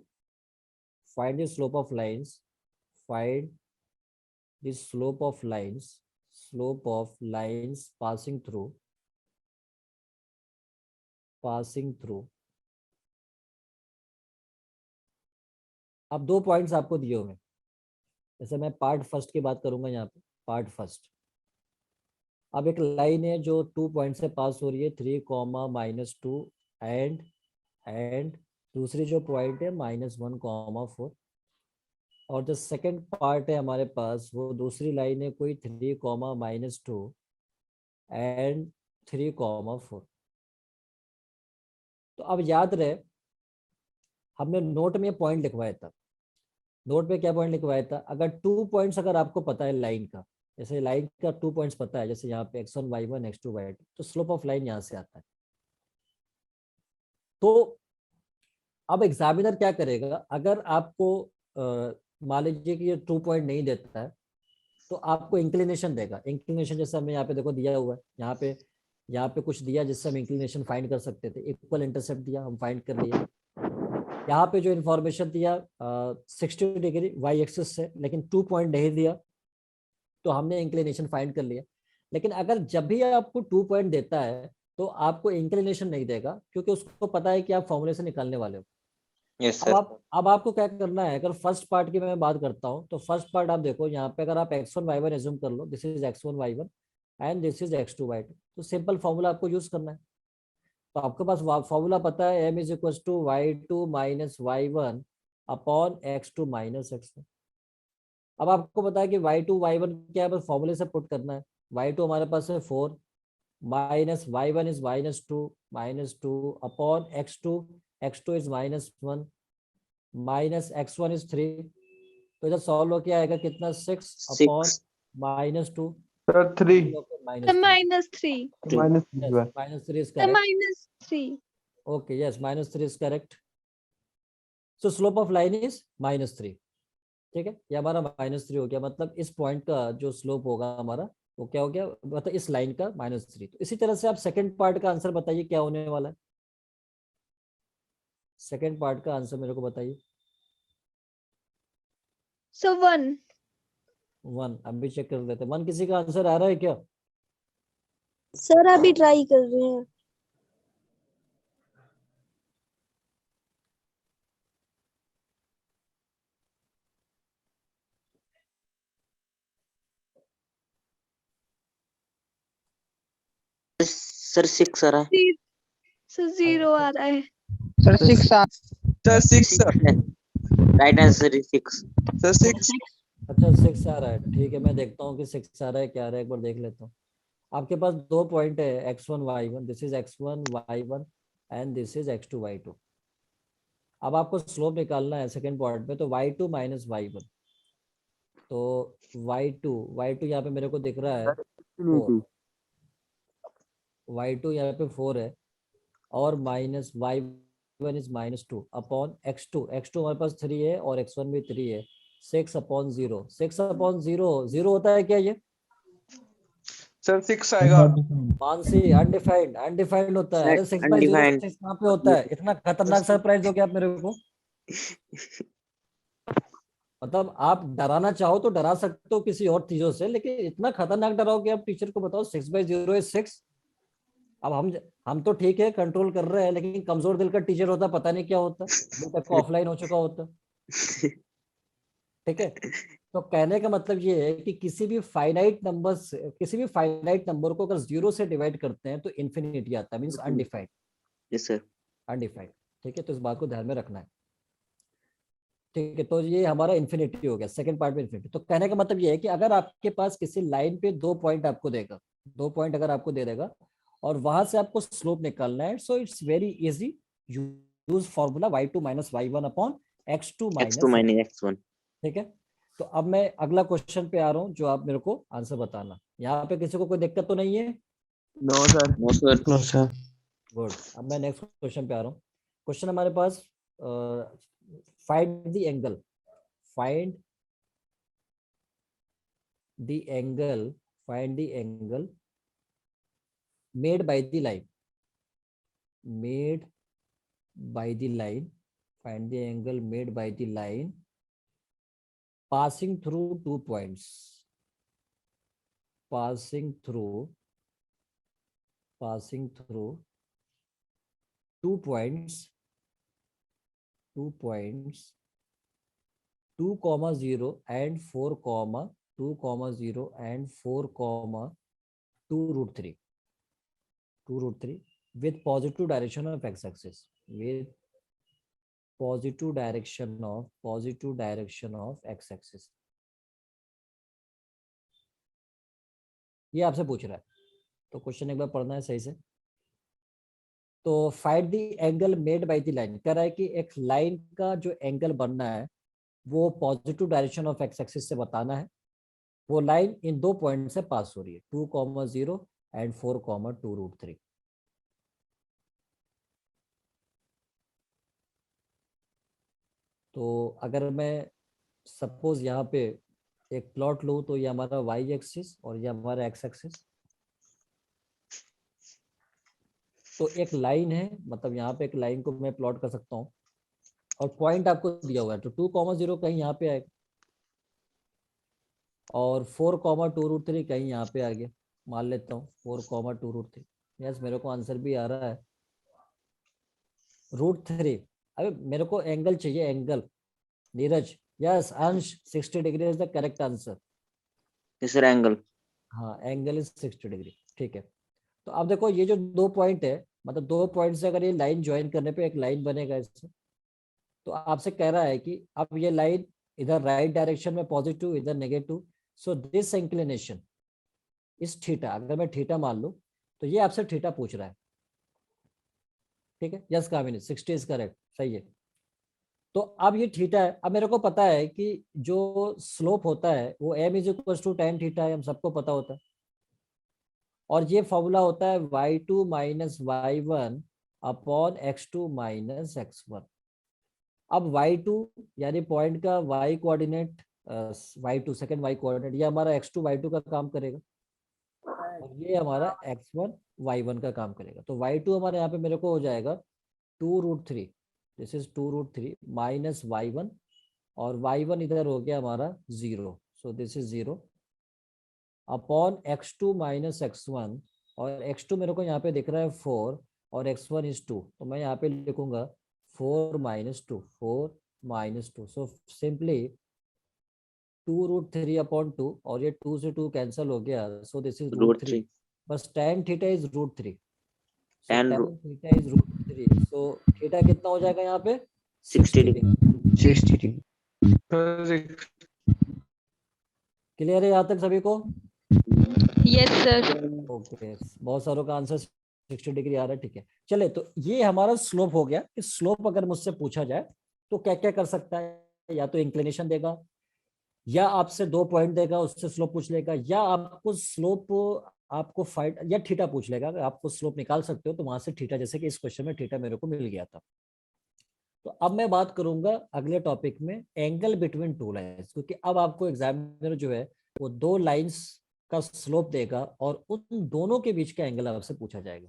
find the slope of lines, find the slope of lines passing through. अब दो पॉइंट्स आपको दिए हुए हैं, जैसे मैं पार्ट फर्स्ट की बात करूंगा यहाँ पे, पार्ट फर्स्ट। अब एक लाइन है जो 2 पॉइंट से पास हो रही है, 3, -2 एंड दूसरी जो पॉइंट है -1, 4, और जो सेकंड पार्ट है हमारे पास वो दूसरी लाइन है कोई 3, -2 एंड 3, 4। तो अब याद रहे हमने नोट में पॉइंट लिखवाया था। नोट में क्या पॉइंट लिखवाया था? अगर 2 पॉइंट्स अगर आपको पता है लाइन का, जैसे लाइन का 2 पॉइंट्स पता है, जैसे यहाँ पे x1 y1 x2 y2, तो स्लोप ऑफ लाइन यहाँ से आता है। तो अब एग्जामिनर क्या करेगा, अगर आपको मान लीजिए कि ये 2 पॉइंट नहीं देता है तो आपको इंक्लिनेशन देगा। इंक्लिनेशन जैसे हमें यहाँ पे देखो दिया हुआ है, यहाँ पे कुछ दिया जिससे हम इंक्लिनेशन फाइंड कर सकते थे। इक्वल इंटरसेप्ट दिया, हम फाइंड कर लिए। यहाँ पे जो इन्फॉर्मेशन दिया 60 डिग्री वाई एक्सिस से, लेकिन 2 पॉइंट नहीं दिया तो हमने इंक्लिनेशन फाइंड कर लिया। लेकिन अगर जब भी आपको 2 पॉइंट देता है तो आपको इंक्लिनेशन नहीं देगा, क्योंकि उसको पता है कि आप फॉर्मूले से निकालने वाले हो। यस अब सर। अब आपको क्या करना है, अगर फर्स्ट पार्ट की मैं बात करता हूँ तो फर्स्ट पार्ट आप देखो यहाँ पे, अगर आप x1 y1 एज्यूम कर लो, this is x1 y1 and this is x2 y2, तो सिंपल फॉर्मूला आपको यूज करना है। तो आपके पास फॉर्मूला पता है, m = y2 - y1 upon x2 - x1। अब आपको पता है कि y2 y1 क्या है, बस फॉर्मूले से पुट करना है। y2 हमारे पास है 4 minus y1 is -2 upon x2 is -1 minus x1 is 3। तो इधर सॉल्व हो क्या आएगा, कितना 6 upon -2 Sir, 3. The -3. -3. -3 is The correct. -3. Okay yes, -3 is correct. So slope of line is -3। ठीक है, ये हमारा -3 हो गया, मतलब इस पॉइंट का जो स्लोप होगा हमारा वो क्या हो गया, मतलब इस लाइन का -3। तो इसी तरह से आप सेकंड पार्ट का आंसर बताइए क्या होने वाला है। सेकंड पार्ट का आंसर मेरे को बताइए। So 1. 1 अभी चेक कर लेते हैं। 1 किसी का आंसर आ रहा है क्या? सर अभी ट्राई कर रहे हैं। सर 6 आ रहा है। So 0 आ रहा है। Sir, 6 Sir, 6, sir. Right answer is 6। Sir, 6. अच्छा 6 आ रहा है, ठीक है, मैं देखता हूँ कि 6 आ रहा है क्या आ रहा है, एक बार देख लेता हूँ। आपके पास 2 पॉइंट है x1 y1, this is x1 y1 and this is x2 y2। अब आपको स्लोप निकालना है सेकंड पॉइंट पे, तो y2 - y1, तो y2 यहाँ पे मेरे को दिख रहा है 4, y2 यहाँ पे 4 है, और minus y1 is -2 upon x2 हमारे पास 3 है और x1 भी 3 है, 6/0, 6/0 0 होता है क्या ये? सर 6 आएगा। मानसी अनडिफाइंड होता है। Sir, अरे 6/0 undefined. 6 कहाँ पे होता है? इतना खतरनाक सरप्राइज हो गया आप मेरे को। मतलब आप डराना चाहो तो डरा सकते हो किसी और चीजों से, लेकिन इतना खतरनाक डराओ कि आप टीचर को बताओ 6/0 इज 6। अब हम तो ठीक है कंट्रोल कर रहे हैं, लेकिन कमजोर दिल का टीचर होता पता नहीं क्या होता, अभी तक को ऑफलाइन हो चुका होता। ठीक है, तो कहने का मतलब ये है कि किसी भी फाइनाइट नंबर को अगर 0 से डिवाइड करते हैं तो इन्फिनिटी आता है, means undefined. Yes, sir. Undefined, ठीक है, तो इस बात को ध्यान में रखना है। ठीक है, तो ये हमारा इन्फिनिटी हो गया, सेकंड पार्ट में इन्फिनिटी। तो कहने का मतलब ये है कि अगर आपके पास किसी लाइन पे 2 पॉइंट आपको देगा, 2 पॉइंट अगर आपको दे देगा और वहां से आपको स्लोप निकालना है, so it's very easy, use formula y2 - y1 upon x2 X2 - minus X1. ठीक है। तो अब मैं अगला क्वेश्चन पे आ रहा हूँ, जो आप मेरे को आंसर बताना। यहाँ पे किसी को कोई दिक्कत तो नहीं है? No sir. No, sir. No sir. Good. अब मैं नेक्स्ट क्वेश्चन पे आ रहा हूँ। क्वेश्चन हमारे पास, find the angle, find the angle, find the angle made by the line, made by the line, find the angle made by the line passing through 2 points, passing through 2 points, 2 points 2,0 and 4,2,0 and 4,2√3, 2√3 with positive direction of x-axis, with positive direction of x-axis। ये आपसे पूछ रहा है, तो question एक बार पढ़ना है सही से। तो find the angle made by the line, कह रहा है कि एक लाइन का जो एंगल बनना है वो positive direction of X axis से बताना है। वो लाइन इन 2 पॉइंट से पास हो रही है, 2,0 एंड 4,2√3। तो अगर मैं सपोज यहाँ पे एक प्लॉट लूँ, तो ये हमारा वाई एक्सिस और ये हमारा एक्स एक्सिस। तो एक लाइन है, मतलब यहाँ पे एक लाइन को मैं प्लॉट कर सकता हूँ और पॉइंट आपको दिया हुआ है, तो 2,0 कहीं यहाँ पे आएगा और 4,2√3 कहीं यहाँ पे आ गया। मान लेता हूँ 4,2√3। यस, मेरे को आंसर भी आ रहा है √3। अबे मेरे को एंगल चाहिए, एंगल। नीरज, यस, अंश 60 degree is the correct answer. Yes, sir. Angle. हाँ, एंगल इज 60 डिग्री। ठीक है, तो अब देखो ये जो 2 पॉइंट है, मतलब 2 पॉइंट से अगर ये लाइन ज्वाइन करने पे एक लाइन बनेगा इससे, तो आपसे कह रहा है कि अब ये लाइन इधर राइट डायरेक्शन में पॉजिटिव, इधर नेगेटिव, सो दिस इंक्लिनेशन इस थीटा, अगर मैं थीटा मान लूं तो ये आपसे थीटा पूछ रहा है। ठीक है, यस कामिनी, 60 इज करेक्ट, सही है। तो अब ये थीटा है। अब मेरे को पता है कि जो स्लोप होता है वो m = tan थीटा है, हम सबको पता होता है। और ये फॉर्मूला होता है y2 - y1 upon x2 - x1। अब y2 यानी पॉइंट का y coordinate, y2 second y coordinate, ये हमारा x2 y2 का काम करेगा और ये हमारा x1 y1 का काम करेगा। तो y2 हमारे यहाँ पे मेरे को हो जाएगा 2√3, दिस इज 2√3 माइनस y1, और y1 इधर हो गया हमारा 0, सो this is 0 upon x2 - x1, और x2 मेरे को यहाँ पे दिख रहा है 4 और x1 इज 2, तो मैं यहाँ पे लिखूंगा 4 - 2, 4 - 2, सो सिंपली 2√3 अपॉन 2, और ये 2 से 2 कैंसिल हो गया, सो दिस इज √3। √3. बस tan theta is √3, so Tan tan theta is √3, so theta कितना हो जाएगा यहाँ पे? 60 डिग्री। 60 डिग्री। क्लियर है यहाँ तक सभी को? Yes, sir. ओके, बहुत सारों का आंसर 60 डिग्री आ रहा है। ठीक है, चले, तो ये हमारा स्लोप हो गया। कि स्लोप अगर मुझसे पूछा जाए तो क्या क्या कर सकता है, या तो इंक्लिनेशन देगा, या आपसे 2 पॉइंट देगा उससे स्लोप पूछ लेगा, या आपको स्लोप आपको फाइंड, या थीटा पूछ लेगा। अगर आपको स्लोप निकाल सकते हो तो वहां से थीटा, जैसे कि इस क्वेश्चन में थीटा मेरे को मिल गया था। तो अब मैं बात करूंगा अगले टॉपिक में एंगल बिटवीन टू लाइंस, क्योंकि अब आपको एग्जामिनर जो है वो दो लाइंस का स्लोप देगा और उन दोनों के बीच का एंगल आपसे पूछा जाएगा।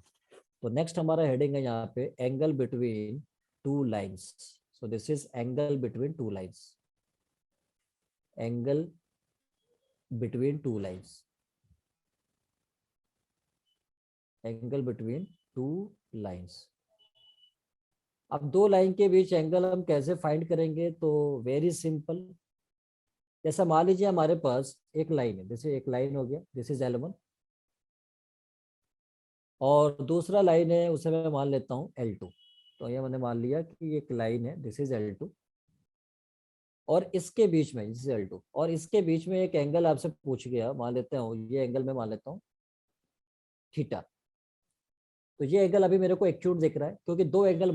तो नेक्स्ट हमारा हेडिंग है यहाँ पे angle between two lines. So this is angle between two lines, angle between two lines, angle between two lines. अब दो लाइन के बीच एंगल हम कैसे फाइंड करेंगे? तो वेरी सिंपल। जैसा मान लीजिए हमारे पास एक लाइन है, जैसे एक लाइन हो गया, दिस इज L1, और दूसरा लाइन है उसे मैं मान लेता हूँ L2। तो ये मैंने मान लिया कि एक लाइन है, दिस इज L2, और इसके बीच में दिस इज L2, और इसके बीच में एक एंगल आपसे पूछ गया, मान लेते हैं ये एंगल मैं मान लेता हूँ थीटा। तो ये एंगल अभी मेरे को एक्यूट दिख रहा है, क्योंकि दो एंगल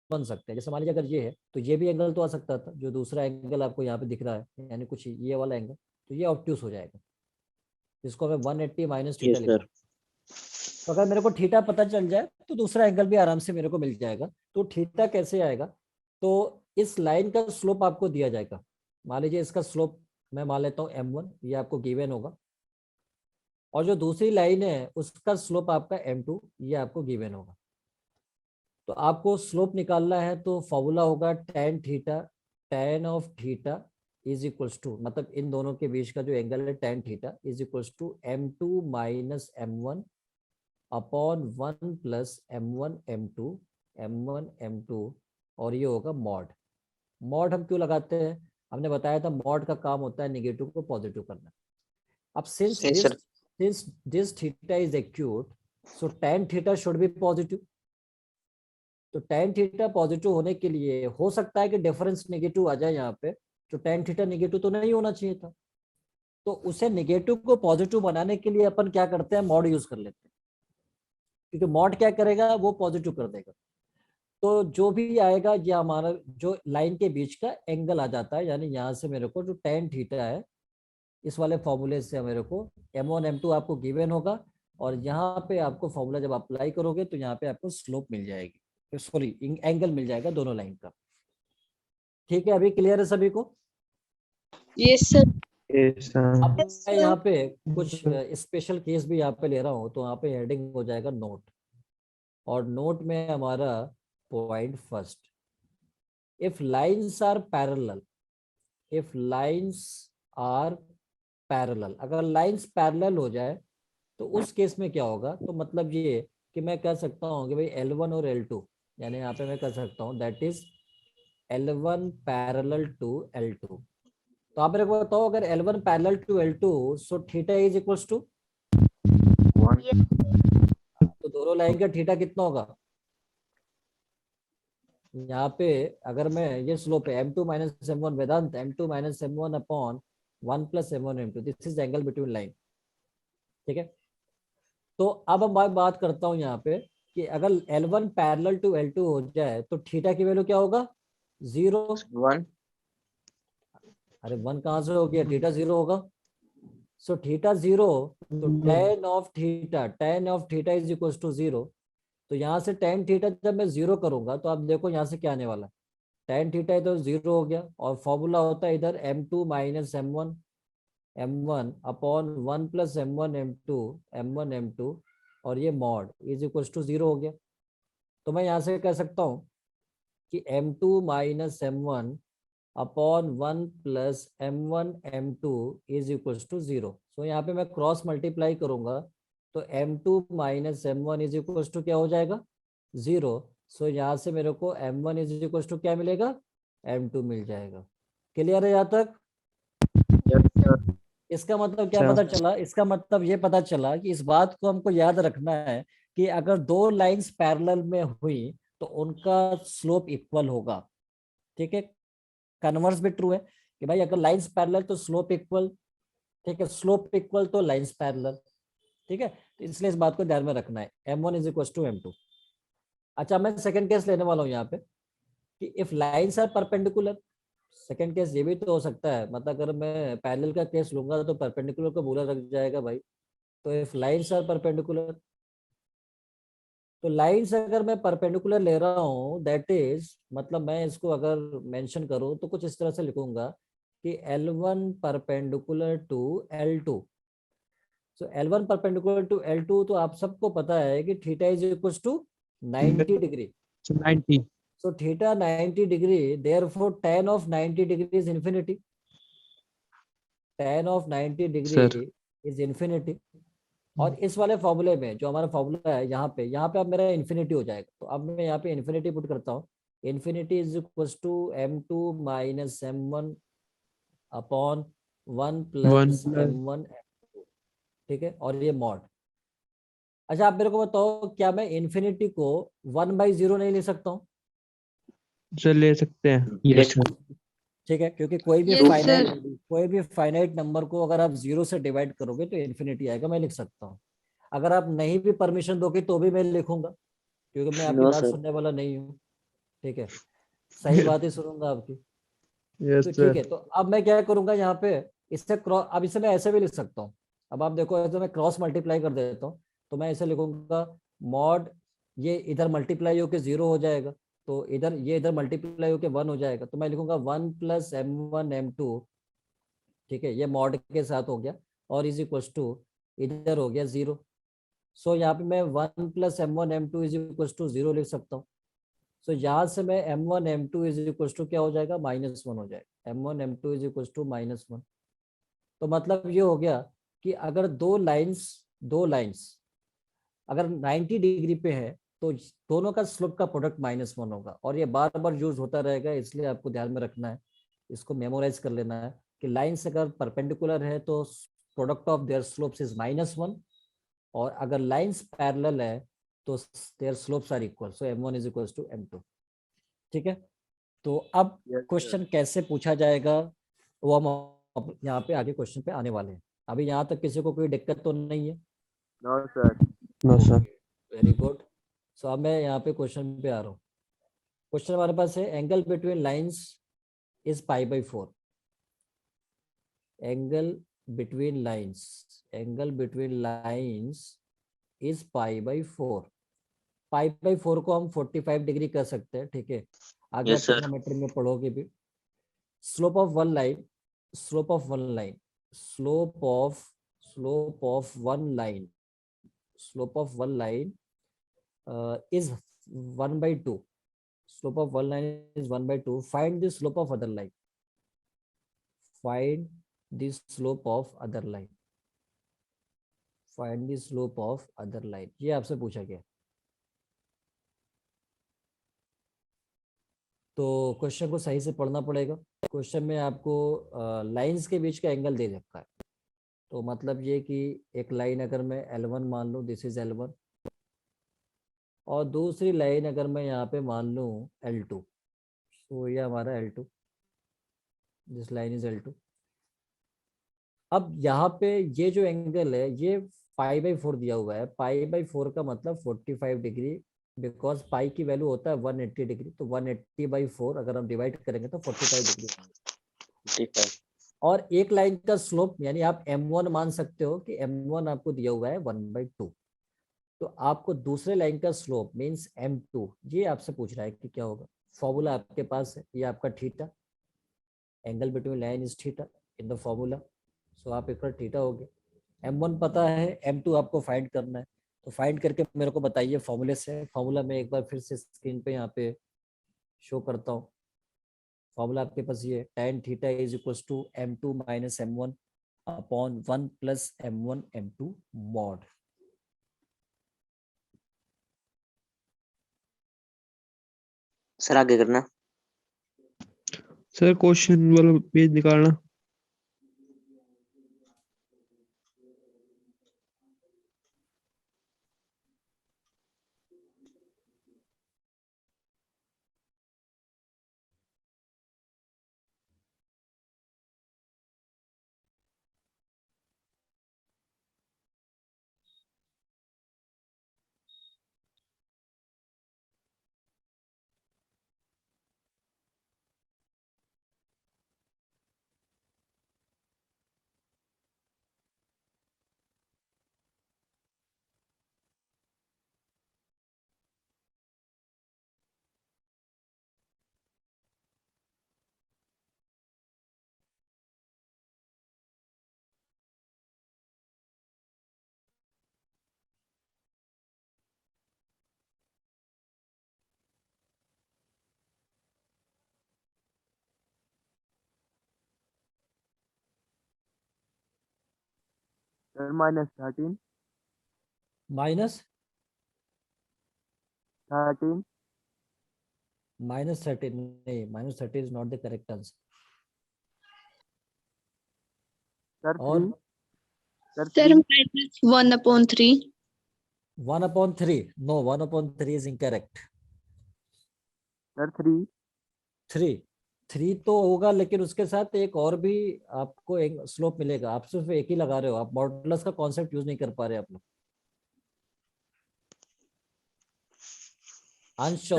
बन सकते हैं। जैसे मान लीजिए अगर ये है तो ये भी एंगल तो आ सकता था, जो दूसरा एंगल आपको यहाँ पे दिख रहा है, यानी कुछ ये वाला एंगल, तो ये ऑब्ट्यूस हो जाएगा, जिसको मैं 180 माइनस थीटा Yes, लिखा। sir. तो अगर मेरे को थीटा पता चल जाए तो दूसरा एंगल भी आराम से मेरे को मिल जाएगा। तो थीटा कैसे आएगा? तो इस लाइन का स्लोप आपको दिया जाएगा, मान लीजिए इसका स्लोप मैं मान लेता हूँ M1, ये आपको गिवन होगा, और जो दूसरी लाइन है उसका स्लोप आपका M2, ये आपको गिवन होगा। तो आपको स्लोप निकालना है तो फॉर्मूला होगा tan theta, tan of theta is equals to, मतलब इन दोनों के बीच का जो एंगल है tan theta is equals to M2 minus M1 upon 1 plus M1 M2, और ये होगा मॉड। मॉड हम क्यों लगाते हैं? हमने बताया था मॉड का काम होता है नेगेटिव को पॉजिटिव करना। अब since Yes, sir. This theta is acute, so tan theta should be positive. तो tan थीटा पॉजिटिव होने के लिए हो सकता है कि डिफरेंस नेगेटिव आ जाए यहाँ पे, तो tan थीटा नेगेटिव तो नहीं होना चाहिए था। तो उसे नेगेटिव को पॉजिटिव बनाने के लिए अपन क्या करते हैं, मॉड यूज कर लेते हैं, क्योंकि मॉड क्या करेगा, वो पॉजिटिव कर देगा। तो जो भी आएगा ये हमारा जो लाइन के बीच का एंगल आ जाता है, यानी यहाँ से मेरे को जो tan थीटा है, इस वाले फॉर्मूले से मेरे को M1 M2 आपको गिवन होगा, और यहाँ पे आपको फॉर्मूला जब अप्लाई करोगे तो यहाँ पे आपको स्लोप मिल जाएगी, सॉरी एंगल मिल जाएगा दोनों लाइन का। ठीक है, अभी क्लियर है सभी को? Yes, sir. Yes, sir. अब Yes, मैं sir. यहाँ पे कुछ स्पेशल केस भी यहाँ पे ले रहा हूँ, तो यहाँ पे हेडिंग हो जाएगा नोट, और नोट में हमारा point first, if lines are parallel, if lines are parallel, अगर लाइंस पैरेलल हो जाए तो उस केस में क्या होगा? तो मतलब ये कि मैं कह सकता हूँ कि भाई L1 और L2, यानी यहाँ पे मैं कह सकता हूँ that is L1 parallel to L2। तो आप मेरे को बताओ, अगर L1 parallel to L2, so theta is equals to, तो दोनों लाइन का थीटा कितना होगा? यहाँ पे अगर मैं ये स्लोप है M2 minus M1 Vedant, M2 minus M1 upon 1 plus M1 M2, this is angle between line. ठीक है, तो अब हम बात करता हूँ यहाँ पे कि अगर L1 पैरेलल टू L2 हो जाए तो थीटा की वैल्यू क्या होगा? 0। 1. अरे 1 कहाँ से हो गया? थीटा 0 होगा। सो थीटा 0, तो tan of theta is equal to 0। तो यहाँ से tan थीटा जब मैं 0 करूंगा तो आप देखो यहाँ से क्या आने वाला है, tan थीटा तो 0 हो गया, और फॉर्मूला होता है इधर M2 minus M1 upon 1 plus M1 M2, और ये मॉड इज इक्वल टू 0 हो गया। तो मैं यहाँ से कह सकता हूँ कि M2 minus M1 upon 1 plus M1 M2 is equal to 0। So यहाँ पे मैं क्रॉस मल्टीप्लाई करूंगा तो M2 minus M1 is equal to क्या हो जाएगा? 0। सो यहाँ से मेरे को M1 इज इक्वल टू क्या मिलेगा? M2 मिल जाएगा। क्लियर है यहाँ तक? Yes, sir. इसका मतलब क्या अच्छा। पता चला? इसका मतलब ये पता चला कि इस बात को हमको याद रखना है कि अगर दो लाइंस पैरेलल में हुई तो उनका स्लोप इक्वल होगा। ठीक है, कन्वर्स भी ट्रू है कि भाई अगर लाइंस पैरेलल तो स्लोप इक्वल, ठीक है, स्लोप इक्वल तो लाइंस पैरेलल। ठीक है, तो इसलिए इस बात को ध्यान में रखना है, M1 is equal to M2। अच्छा, मैं सेकंड केस लेने वाला हूँ यहाँ पे कि if lines are perpendicular. Second case ये भी तो हो सकता है, मतलब अगर मैं पैरेलल का केस लूंगा तो परपेंडिकुलर को बुरा लग जाएगा भाई। तो इफ लाइंस आर परपेंडिकुलर, तो लाइंस अगर मैं परपेंडिकुलर ले रहा हूँ, दैट इज मतलब मैं इसको अगर मेंशन करूँ तो कुछ इस तरह से लिखूंगा कि L1 perpendicular to L2। So L1 perpendicular to L2, तो आप सबको पता है कि theta is equal to 90 degree. 90. So theta 90 degree, therefore tan of 90 degree is infinity. Tan of 90 Sir. degree is infinity. और इस वाले फॉर्मूले में जो हमारा फॉर्मूला है यहाँ पे अब मेरा इन्फिनिटी हो जाएगा। तो अब मैं यहाँ पे इन्फिनिटी पुट करता हूँ। Infinity is equal to M2 minus M1 upon 1 plus 1 M1 M2। ठीक है, और ये मॉड। अच्छा, आप मेरे को बताओ, क्या मैं इन्फिनिटी को 1/0 नहीं ले सकता हूँ? सर ले सकते हैं. Yes sir. ठीक है, क्योंकि कोई भी Yes, sir. फाइनाइट नंबर को अगर आप 0 से डिवाइड करोगे तो इन्फिनिटी आएगा, मैं लिख सकता हूँ। अगर आप नहीं भी परमिशन दोगे तो भी मैं लिखूंगा, क्योंकि मैं आपकी नो बात सर। सुनने वाला नहीं हूँ। ठीक है, सही बात ही सुनूंगा आपकी। Yes तो sir. ठीक है, तो अब मैं क्या करूंगा यहाँ पे, इससे क्रॉस, अब इसे मैं ऐसे भी लिख सकता हूँ। अब आप देखो, ऐसे मैं क्रॉस मल्टीप्लाई कर देता हूँ, तो मैं ऐसे लिखूंगा मॉड, ये इधर मल्टीप्लाई होके 0 हो जाएगा, तो इधर ये इधर मल्टीप्लाई होके 1 हो जाएगा, तो मैं लिखूंगा 1 प्लस M1 M2। ठीक है, ये मॉड के साथ हो गया, और इज इक्वल टू इधर हो गया 0। सो यहाँ पे मैं 1 plus M1 M2 is equal to 0 लिख सकता हूँ। सो यहाँ से मैं M1 M2 is equal to क्या हो जाएगा, -1 हो जाएगा। M1 M2 is equal to -1। तो मतलब ये हो गया कि अगर दो लाइंस अगर 90 डिग्री पे है, तो दोनों का स्लोप का प्रोडक्ट -1 होगा। और ये बार बार यूज होता रहेगा, इसलिए आपको ध्यान में रखना है, इसको मेमोराइज कर लेना है कि लाइंस अगर परपेंडिकुलर है तो product of their slopes is -1, और अगर लाइंस पैरेलल है तो their slopes are equal, so M1 is equal to M2। ठीक है, तो अब Yes, sir. क्वेश्चन कैसे पूछा जाएगा वो हम यहाँ पे आगे क्वेश्चन पे आने वाले हैं। अभी यहाँ तक किसी को कोई दिक्कत तो नहीं है? No, sir. No sir. Very good. So अब मैं यहाँ पे क्वेश्चन पे आ रहा हूँ। क्वेश्चन हमारे पास है, angle between lines is π/4। Angle between lines is π/4। π/4 को हम 45 डिग्री कर सकते हैं। ठीक है, आगे आप यस सर। ट्रिग्नोमेट्री में पढ़ोगे भी। Slope of one line slope of one line slope of one line slope of one line is 1/2. Slope of one line is 1/2. Find the slope of other line. Find the slope of other line. Find the slope of other line. ये आपसे पूछा गया। तो question को सही से पढ़ना पड़ेगा। क्वेश्चन में आपको लाइंस के बीच का एंगल दे रखा है। तो मतलब ये कि एक लाइन अगर मैं L1 मान लूँ, दिस इज L1, और दूसरी लाइन अगर मैं यहाँ पे मान लूँ L2, तो ये हमारा L2, this line is L2। अब यहाँ पे ये जो एंगल है ये π/4 दिया हुआ है। π/4 का मतलब 45 डिग्री, बिकॉज पाई की वैल्यू होता है 180 डिग्री, तो 180/4 अगर हम डिवाइड करेंगे तो 45 डिग्री होंगे। और एक लाइन का स्लोप यानी आप M1 मान सकते हो कि M1 आपको दिया हुआ है 1/2। तो आपको दूसरे लाइन का स्लोप मीन्स M2, ये आपसे पूछ रहा है कि क्या होगा। फॉर्मूला आपके पास है, ये आपका theta, angle between line is theta in the formula. So आप एक बार थीटा हो गए। M1 पता है, M2 आपको फाइंड करना है। तो फाइंड करके मेरे को बताइए फॉर्मूले से। फॉर्मूला मैं एक बार फिर से स्क्रीन पे यहाँ पे शो करता हूँ। फॉर्मूला आपके पास ये tan theta is equal to M2 minus M1 upon 1 plus M1 M2 mod. Sir आगे करना। सर क्वेश्चन वाला पेज निकालना. सर -13 माइनस 13 -13 नहीं, -13 is not the correct answer. Sir और 3 sir Sir, 3 -1/3. 1/3 no, 1/3 is incorrect. Sir 3 3 तो होगा, लेकिन उसके साथ एक और भी आपको एक स्लोप मिलेगा। आप सिर्फ एक ही लगा रहे हो, आप मॉडुलस का कॉन्सेप्ट यूज नहीं कर पा रहे आप लोग। अंश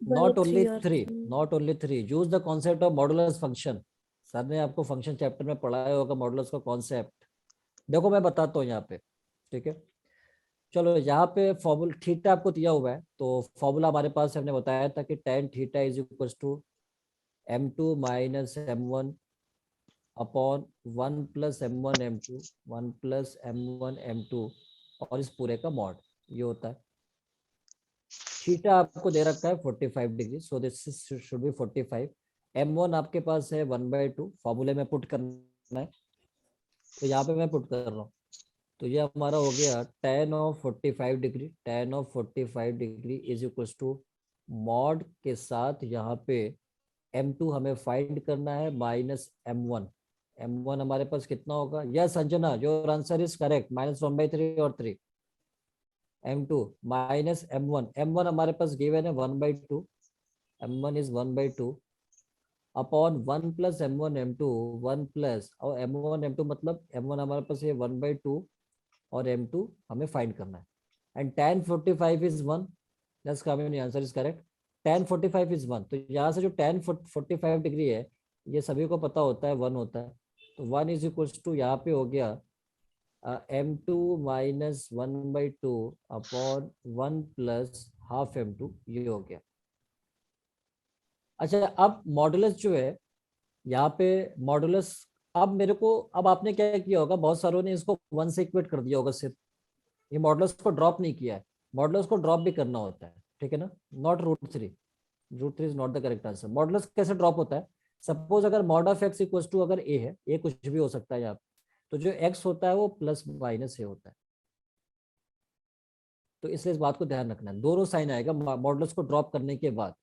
not only 3 use the concept of modulus function. Sir ने आपको फंक्शन चैप्टर में पढ़ाया होगा मॉडुलस का कॉन्सेप्ट। देखो मैं बताता हूँ यहाँ पे, ठीक है। चलो यहाँ पे फॉर्मूला थीटा आपको दिया हुआ है, तो फॉर्मूला हमारे पास हमने बताया था कि tan theta is equal to m2 minus m1 upon 1 plus m1 m2 1 plus m1 m2 और इस पूरे का मॉड, ये होता है। थीटा आपको दे रखा है 45 degree, so this should be 45। m1 आपके पास है 1/2, फॉर्मूले में पुट करना है, तो यहाँ पे मैं पुट कर रहा हूँ। तो ये हमारा हो गया tan of 45 degree, tan of 45 degree is equal to mod के साथ यहाँ पे m2 हमें फाइंड करना है माइनस m1। m1 हमारे पास कितना होगा? Yes Anjana, your answer is correct, -1/3 और 3। m2 माइनस m1 हमारे पास गिवन है 1/2, m1 is 1/2 upon 1 plus m1 m2 1 plus, और m1 m2 मतलब m1 हमारे पास ये 1/2 और m2 हमें फाइंड करना है। And tan 45 is 1, yes Kamini answer is correct, tan 45 is 1। तो यहाँ से जो tan 45 डिग्री है ये सभी को पता होता है 1 होता है, तो 1 इज इक्वल टू यहाँ पे हो गया m2 minus 1/2 upon 1 plus half m2, ये हो गया। अच्छा, अब मॉडुलस जो है यहाँ पे मॉडुलस, अब मेरे को, अब आपने क्या किया होगा, बहुत सारों ने इसको 1 से इक्वेट कर दिया होगा सिर्फ, ये मॉडुलस को ड्रॉप नहीं किया है। मॉडुलस को ड्रॉप भी करना होता है, ठीक है ना, not √3। √3 is not the correct answer. Modulus कैसे ड्रॉप होता है? सपोज अगर mod of X equal to अगर ए है, ए कुछ भी हो सकता है यहाँ पे, तो जो एक्स होता है वो प्लस माइनस ए होता है। तो इसलिए इस बात को ध्यान रखना है, दोनों साइन आएगा मॉडुलस को ड्रॉप करने के बाद,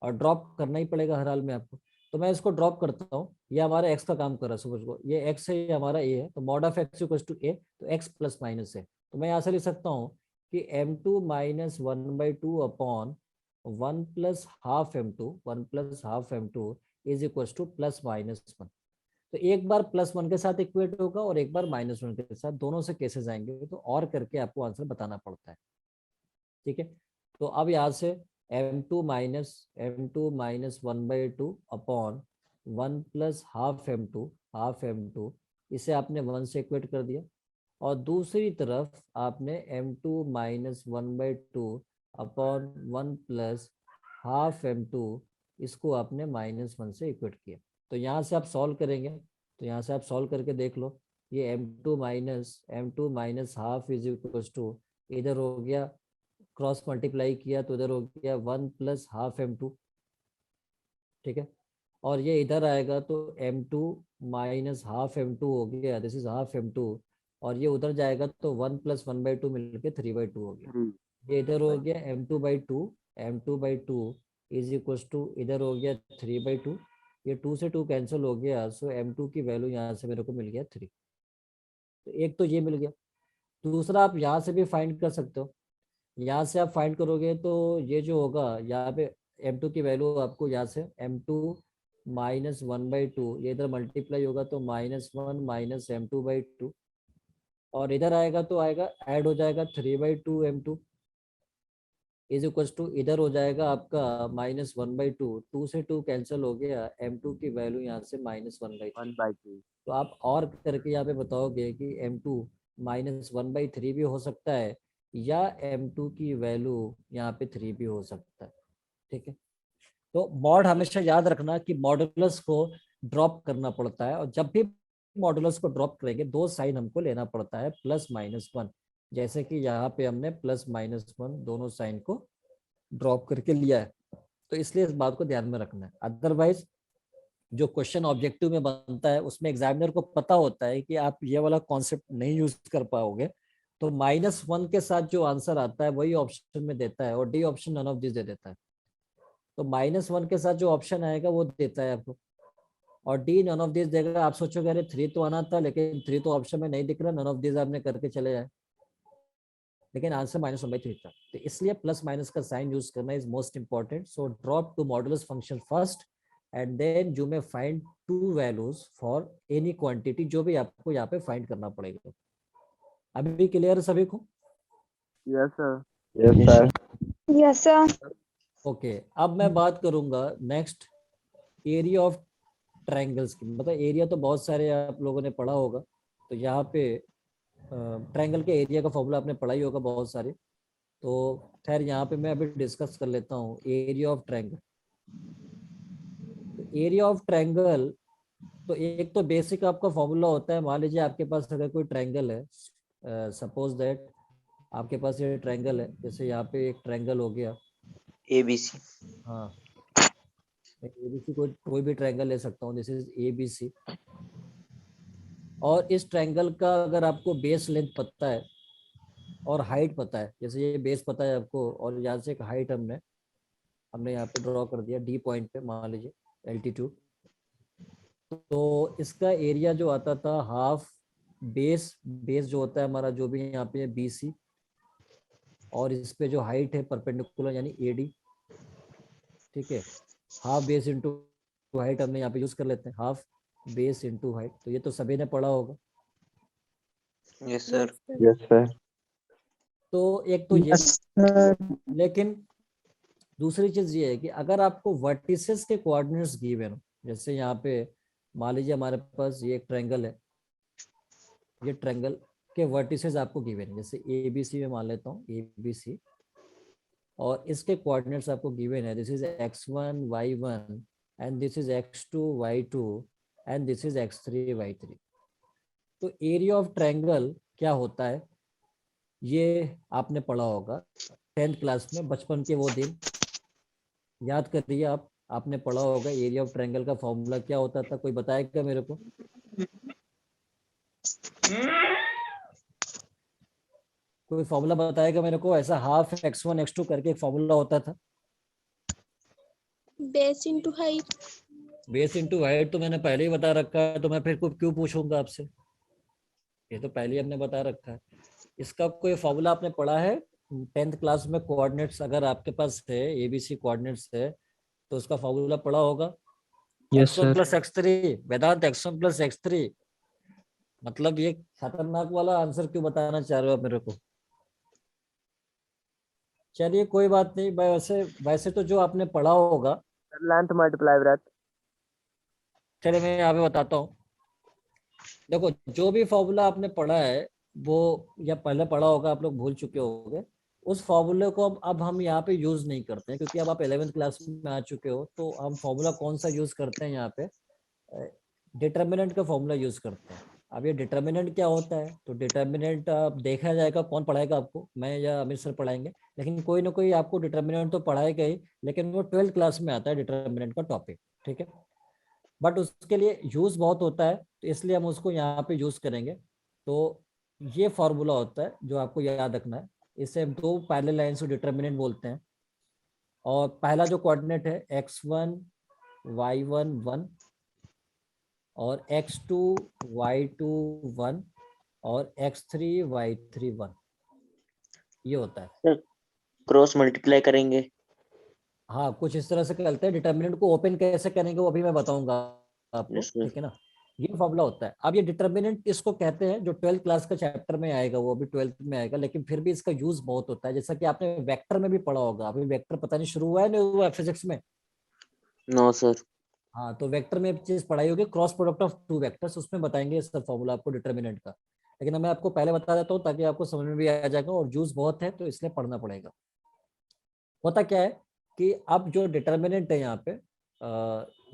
और ड्रॉप करना ही पड़ेगा हर हाल में आपको। तो मैं इसको ड्रॉप करता हूँ, ये हमारा एक्स का काम कर रहा है, समझ लो ये एक्स है, ये हमारा ए है, तो mod of X equal to A, तो एक्स प्लस माइनस है। तो मैं यहाँ से लिख सकता हूँ कि m2 minus 1/2 upon 1 plus half m2 is equal two plus -1। तो एक बार +1 के साथ इक्वेट होगा और एक बार -1 के साथ, दोनों से केसेस आएंगे, तो और करके आपको आंसर बताना पड़ता है, ठीक है। तो अब यहाँ से m2 minus 1/2 upon 1 plus half m2, इसे आपने 1 से इक्वेट कर दिया, और दूसरी तरफ आपने m2 minus 1/2 upon 1 plus half m2, इसको आपने -1 से इक्वेट किया। तो यहाँ से आप सॉल्व करेंगे, तो यहाँ से आप सॉल्व करके देख लो, ये m2 minus half is equal to, इधर हो गया क्रॉस मल्टीप्लाई किया तो इधर हो गया 1 प्लस हाफ m2, ठीक है। और ये इधर आएगा तो m2 माइनस हाफ m2 हो गया, दिस इज हाफ m2, और ये उधर जाएगा तो 1 प्लस 1/2 मिलकर 3/2 हो गया। 3 ये इधर हो गया m2/2 इज इक्वल टू, इधर हो गया 3/2, ये 2 से 2 कैंसिल हो गया, सो m2 की वैल्यू यहाँ से मेरे को मिल गया 3। तो एक तो ये मिल गया, दूसरा आप यहाँ से भी फाइंड कर सकते हो। यहाँ से आप फाइंड करोगे तो ये जो होगा यहाँ पे m2 की वैल्यू आपको यहाँ से m2 माइनस 1/2, ये इधर मल्टीप्लाई होगा तो -1 माइनस m2/2, और इधर आएगा तो आएगा ऐड हो जाएगा 3/2 m2 इज इक्वल टू, इधर हो जाएगा आपका -1/2, 2 से 2 कैंसिल हो गया, m2 की वैल्यू यहाँ से -1/3। 1/3 तो आप और करके यहाँ पे बताओगे कि m2 -1/3 भी हो सकता है, या m2 की वैल्यू यहाँ पे 3 भी हो सकता है, ठीक है। तो मॉड हमेशा याद रखना कि मॉडुलस को ड्रॉप करना पड़ता है, और जब भी मॉडुलस को ड्रॉप करेंगे दो साइन हमको लेना पड़ता है, +-1, जैसे कि यहाँ पे हमने +-1 दोनों साइन को ड्रॉप करके लिया है, तो इसलिए इस बात को ध्यान में रखना है। अदरवाइज जो क्वेश्चन ऑब्जेक्टिव में बनता है उसमें एग्जामिनर को पता होता है कि आप ये वाला कॉन्सेप्ट नहीं यूज कर पाओगे, तो -1 के साथ जो आंसर आता है वही ऑप्शन में देता है, और D option none of this दे देता है। तो -1 के साथ जो ऑप्शन आएगा वो देता है आपको, और डी नन ऑफ दिस देगा। आप सोचोगे अरे 3 तो आना था, लेकिन 3 तो ऑप्शन में नहीं दिख रहा, नन ऑफ दिस आपने करके चले जाए, लेकिन आंसर -1/3 था। तो इसलिए प्लस माइनस का साइन यूज करना is most important. So drop to modulus function first and then you may find 2 values for any quantity, जो भी आपको यहाँ पे फाइंड करना पड़ेगा। अभी भी क्लियर है सभी को? Yes, sir. Yes sir. Yes, sir. Okay, अब मैं बात करूंगा नेक्स्ट एरिया ऑफ ट्रायंगल्स की। मतलब एरिया तो बहुत सारे आप लोगों ने पढ़ा होगा, तो यहाँ पे ट्रायंगल के एरिया का फॉर्मूला आपने पढ़ा ही होगा बहुत सारे। तो खैर यहाँ पे मैं अभी डिस्कस कर लेता हूँ एरिया ऑफ ट्रायंगल। तो एरिया ऑफ ट्रायंगल, तो एक तो बेसिक आपका फॉर्मूला होता है। मान लीजिए आपके पास अगर कोई ट्रायंगल है, सपोज दैट आपके पास ये ट्रायंगल है, जैसे यहाँ पे एक ट्रायंगल हो गया ABC। हाँ, ABC कोई भी ट्रायंगल ले सकता हूँ, दिस इज ABC। और इस ट्रायंगल का अगर आपको बेस लेंथ पता है और हाइट पता है, जैसे ये बेस पता है आपको, और यहाँ से एक हाइट हमने यहाँ पे ड्रॉ कर दिया डी पॉइंट पे, मान लीजिए एल्टीट्यूड, तो इसका एरिया जो आता था हाफ बेस जो होता है हमारा, जो भी यहाँ पे BC, और इस पे जो हाइट है परपेंडिकुलर यानी AD, ठीक है। हाफ बेस इंटू हाइट हमने यहाँ पे यूज कर लेते हैं, हाफ बेस इंटू हाइट। तो ये तो सभी ने पढ़ा होगा। Yes sir. Yes sir. तो एक तो ये, लेकिन दूसरी चीज ये है कि अगर आपको वर्टिसेस के कोऑर्डिनेट्स गिवन हो, जैसे यहाँ पे मान लीजिए हमारे पास ये एक ट्रायंगल है, ये ट्रायंगल के वर्टिसेस आपको गिवन है, जैसे ABC में मान लेता हूँ ABC, और इसके कोऑर्डिनेट्स आपको गिवन है, this is x1 y1 and this is x2 y2 and this is x3 y3। तो एरिया ऑफ ट्रायंगल क्या होता है ये आपने पढ़ा होगा 10th क्लास में, बचपन के वो दिन याद करिए आप, आपने पढ़ा होगा एरिया ऑफ ट्रायंगल का फॉर्मूला क्या होता था, कोई बताएगा मेरे को? कोई फॉर्मूला बताएगा मेरे को? ऐसा हाफ x1 x2 करके एक फॉर्मूला होता था। Base into height. Base into height तो मैंने पहले ही बता रखा है, तो मैं फिर क्यों पूछूंगा आपसे, ये तो पहले ही हमने बता रखा है। इसका कोई फॉर्मूला आपने पढ़ा है 10th क्लास में? कोऑर्डिनेट्स अगर आपके पास है, ABC कोऑर्डिनेट्स है, तो उसका फॉर्मूला पढ़ा होगा। Yes x1 sir. + x3, वेदांत x1 + x3, मतलब ये खतरनाक वाला आंसर क्यों बताना चाह रहे हो आप मेरे को? चलिए कोई बात नहीं, वैसे तो जो आपने पढ़ा होगा, Length multiply breadth. चलिए मैं यहाँ पे बताता हूँ। देखो जो भी फॉर्मूला आपने पढ़ा है वो, या पहले पढ़ा होगा, आप लोग भूल चुके होंगे, उस फॉर्मूले को अब हम यहाँ पे यूज नहीं करते हैं, क्योंकि अब आप 11th क्लास में आ चुके हो। तो हम फॉर्मूला कौन सा यूज करते हैं यहाँ पे? डिटर्मिनेंट का फॉर्मूला यूज करते हैं। अब ये डिटर्मिनेंट क्या होता है, तो डिटर्मिनेंट अब देखा जाएगा कौन पढ़ाएगा आपको, मैं या अमित सर पढ़ाएंगे, लेकिन कोई ना कोई आपको डिटर्मिनेंट तो पढ़ाएगा ही, लेकिन वो 12th क्लास में आता है डिटर्मिनेंट का टॉपिक, ठीक है। बट उसके लिए यूज बहुत होता है, तो इसलिए हम उसको यहाँ पे यूज करेंगे। तो ये फॉर्मूला होता है जो आपको याद रखना है। इसे हम 2 पैरेलल लाइंस को डिटर्मिनेंट बोलते हैं। और पहला जो कोऑर्डिनेट है x1 y1 1, और x2 y2 1, और x3 y3 1, ये होता है। क्रॉस मल्टीप्लाई करेंगे। हाँ, कुछ इस तरह से करते हैं। डिटर्मिनेंट को ओपन कैसे करेंगे वो अभी मैं बताऊंगा आपको, यस सर। ठीक है ना। ये फॉर्मूला होता है। अब ये डिटर्मिनेंट इसको कहते हैं, जो 12th क्लास का चैप्टर में आएगा, वो अभी 12th में आएगा, लेकिन फिर भी इसका यूज बहुत होता है। जैसा कि आपने वेक्टर में भी पढ़ा होगा, अभी वेक्टर पता नहीं शुरू हुआ है नहीं हुआ फिजिक्स में? No sir. हाँ, तो वेक्टर में एक चीज पढ़ाई होगी, क्रॉस प्रोडक्ट ऑफ 2 वेक्टर्स, उसमें बताएंगे ये सब फॉर्मूला आपको डिटर्मिनेंट का। लेकिन मैं आपको पहले बता देता हूँ ताकि आपको समझ में भी आ जाएगा, और यूज बहुत है तो इसलिए पढ़ना पड़ेगा। होता क्या है कि अब जो डिटर्मिनेंट है यहाँ पे,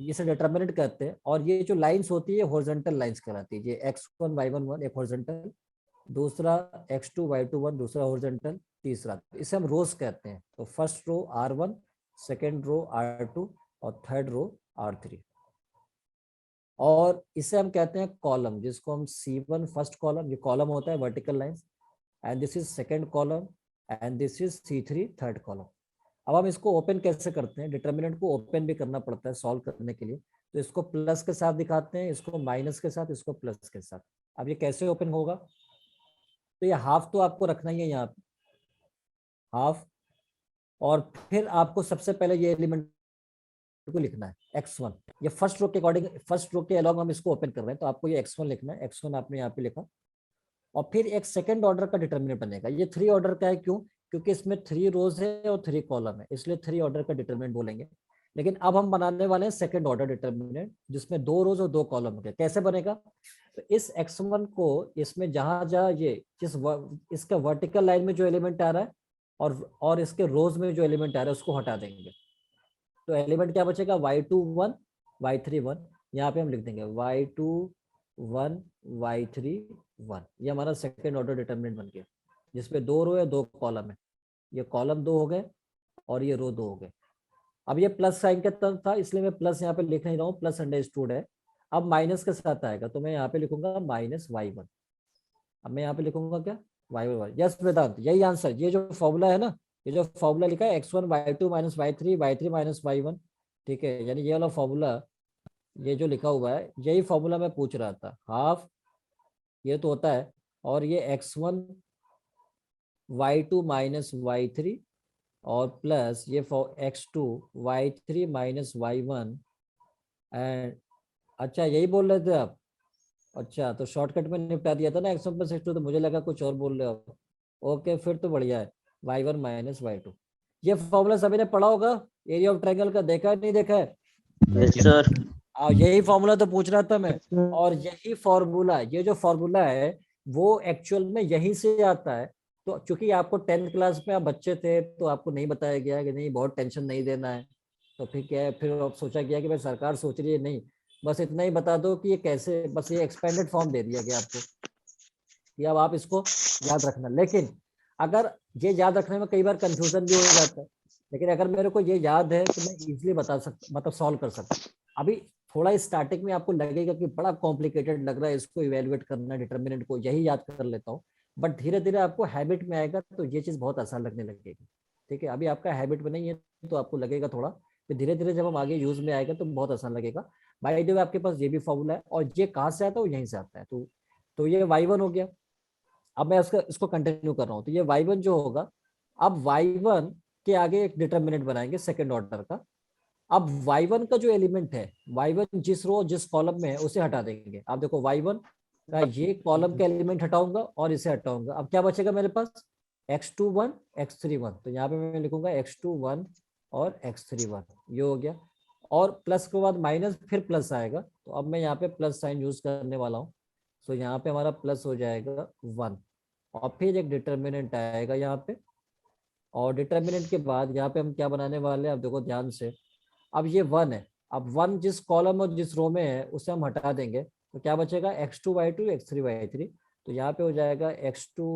इसे डिटर्मिनेंट कहते हैं, और ये जो लाइंस होती है हॉरिजॉन्टल लाइंस कहलाती है। ये x1 y1 1 एक हॉरिजॉन्टल, दूसरा x2 y2 1 दूसरा हॉरिजॉन्टल, तीसरा, इसे हम रोज कहते हैं। तो first row R1, second row R2, और थर्ड रो R3। और इसे हम कहते हैं कॉलम, जिसको हम C1 फर्स्ट कॉलम, ये कॉलम होता है vertical lines, and this is second column, and this is C3 third column. अब हम इसको ओपन कैसे करते हैं, डिटर्मिनेंट को ओपन भी करना पड़ता है सॉल्व करने के लिए, तो इसको प्लस के साथ दिखाते हैं, इसको माइनस के साथ, इसको प्लस के साथ। अब ये कैसे ओपन होगा, तो ये हाफ तो आपको रखना ही है यहाँ पे, हाफ, और फिर आपको सबसे पहले ये एलिमेंट को लिखना है x1, ये फर्स्ट रो के अकॉर्डिंग, फर्स्ट रो के अलॉन्ग हम इसको ओपन कर रहे हैं, तो आपको ये x1 लिखना है, x1 आपने यहाँ पे लिखा, और फिर एक सेकंड ऑर्डर का डिटर्मिनेंट बनेगा। ये 3 ऑर्डर का है, क्यों, क्योंकि इसमें 3 रोज है और 3 कॉलम है, इसलिए 3 ऑर्डर का डिटर्मिनेंट बोलेंगे। लेकिन अब हम बनाने वाले हैं सेकंड ऑर्डर डिटर्मिनेंट, जिसमें 2 रोज और 2 कॉलम होंगे। कैसे बनेगा, तो इस x1 को इसमें जहां जहां ये इसका वर्टिकल लाइन में जो एलिमेंट आ रहा है और इसके रोज में जो एलिमेंट आ रहा है उसको हटा देंगे, तो एलिमेंट क्या बचेगा, y2 1 y3 1, यहाँ पे हम लिख देंगे y2 1 y3 1, ये हमारा सेकंड ऑर्डर डिटर्मिनेंट बन गया, जिसपे 2 रो है 2 कॉलम है, ये कॉलम 2 हो गए और ये रो 2 हो गए। अब ये प्लस साइन के तरफ था, इसलिए मैं प्लस यहाँ पे लिख नहीं रहा हूँ, प्लस अंडरस्टूड है। अब माइनस के साथ आएगा, तो मैं यहाँ पे लिखूंगा माइनस y1, अब मैं यहाँ पे लिखूंगा क्या, y1। यस वेदांत, यही आंसर, ये जो फॉर्मूला है ना, ये जो फॉर्मूला लिखा है x1 y2 minus y3 y3 minus y1, ठीक है, यानी ये वाला फॉर्मूला, ये जो लिखा हुआ है यही फॉर्मूला मैं पूछ रहा था, हाफ ये तो होता है, और ये x1 y2 माइनस y3 और प्लस ये x2 y3 minus y1, and अच्छा यही बोल रहे थे आप, अच्छा तो शॉर्टकट में निपटा दिया था ना x1 प्लस x2, तो मुझे लगा कुछ और बोल रहे हो। ओके फिर तो बढ़िया है, y1 माइनस y2। ये फॉर्मूला सभी ने पढ़ा होगा, एरिया ऑफ ट्रायंगल का, देखा है नहीं देखा है, यस सर। यही फॉर्मूला तो पूछ रहा था मैं, और यही फॉर्मूला, ये जो फॉर्मूला है वो एक्चुअल में यहीं से आता है। तो चूंकि आपको 10th क्लास में आप बच्चे थे तो आपको नहीं बताया गया कि नहीं बहुत टेंशन नहीं देना है, तो फिर क्या है, फिर अब सोचा गया कि भाई सरकार सोच रही है, नहीं बस इतना ही बता दो कि ये कैसे, बस ये एक्सपेंडेड फॉर्म दे दिया गया आपको कि अब आप इसको याद रखना। लेकिन अगर ये याद रखने में कई बार कंफ्यूजन भी हो जाता है, लेकिन अगर मेरे को ये याद है तो मैं इजीली बता सकता, मतलब सॉल्व कर सकता। अभी थोड़ा स्टार्टिंग में आपको लगेगा कि बड़ा कॉम्प्लिकेटेड लग रहा है, इसको इवेलुएट करना, डिटर्मिनेंट को यही याद कर लेता हूँ, बट धीरे धीरे आपको हैबिट में आएगा तो ये चीज बहुत आसान लगने लगेगी। ठीक है, अभी आपका हैबिट में नहीं है तो आपको लगेगा थोड़ा, फिर धीरे धीरे जब हम आगे यूज में आएगा तो बहुत आसान लगेगा। बाय द वे आपके पास ये भी फॉर्मूला है, और ये कहाँ से आता है, यहीं से आता है। तो ये y1 हो गया। अब मैं इसको कंटिन्यू कर रहा हूँ, तो ये y1 जो होगा, अब y1 के आगे एक डिटर्मिनेंट बनाएंगे सेकंड ऑर्डर का। अब y1 का जो एलिमेंट है, y1 जिस रो जिस कॉलम में है उसे हटा देंगे। आप देखो y1 का ये कॉलम का एलिमेंट हटाऊंगा और इसे हटाऊंगा, अब क्या बचेगा मेरे पास, x2 1 x3 1, तो यहाँ पे मैं लिखूंगा x2 1 और x3 1, ये हो गया। और प्लस के बाद माइनस, फिर प्लस आएगा, तो अब मैं यहाँ पे प्लस साइन यूज करने वाला हूँ, तो यहाँ पे हमारा प्लस हो जाएगा 1, और फिर एक डिटर्मिनेंट आएगा यहाँ पे, और डिटर्मिनेंट के बाद यहाँ पे हम क्या बनाने वाले हैं, अब देखो ध्यान से, अब ये 1 है, अब 1 जिस कॉलम और जिस रो में है उसे हम हटा देंगे, तो क्या बचेगा, x2 y2 x3 y3, तो यहाँ पे हो जाएगा x2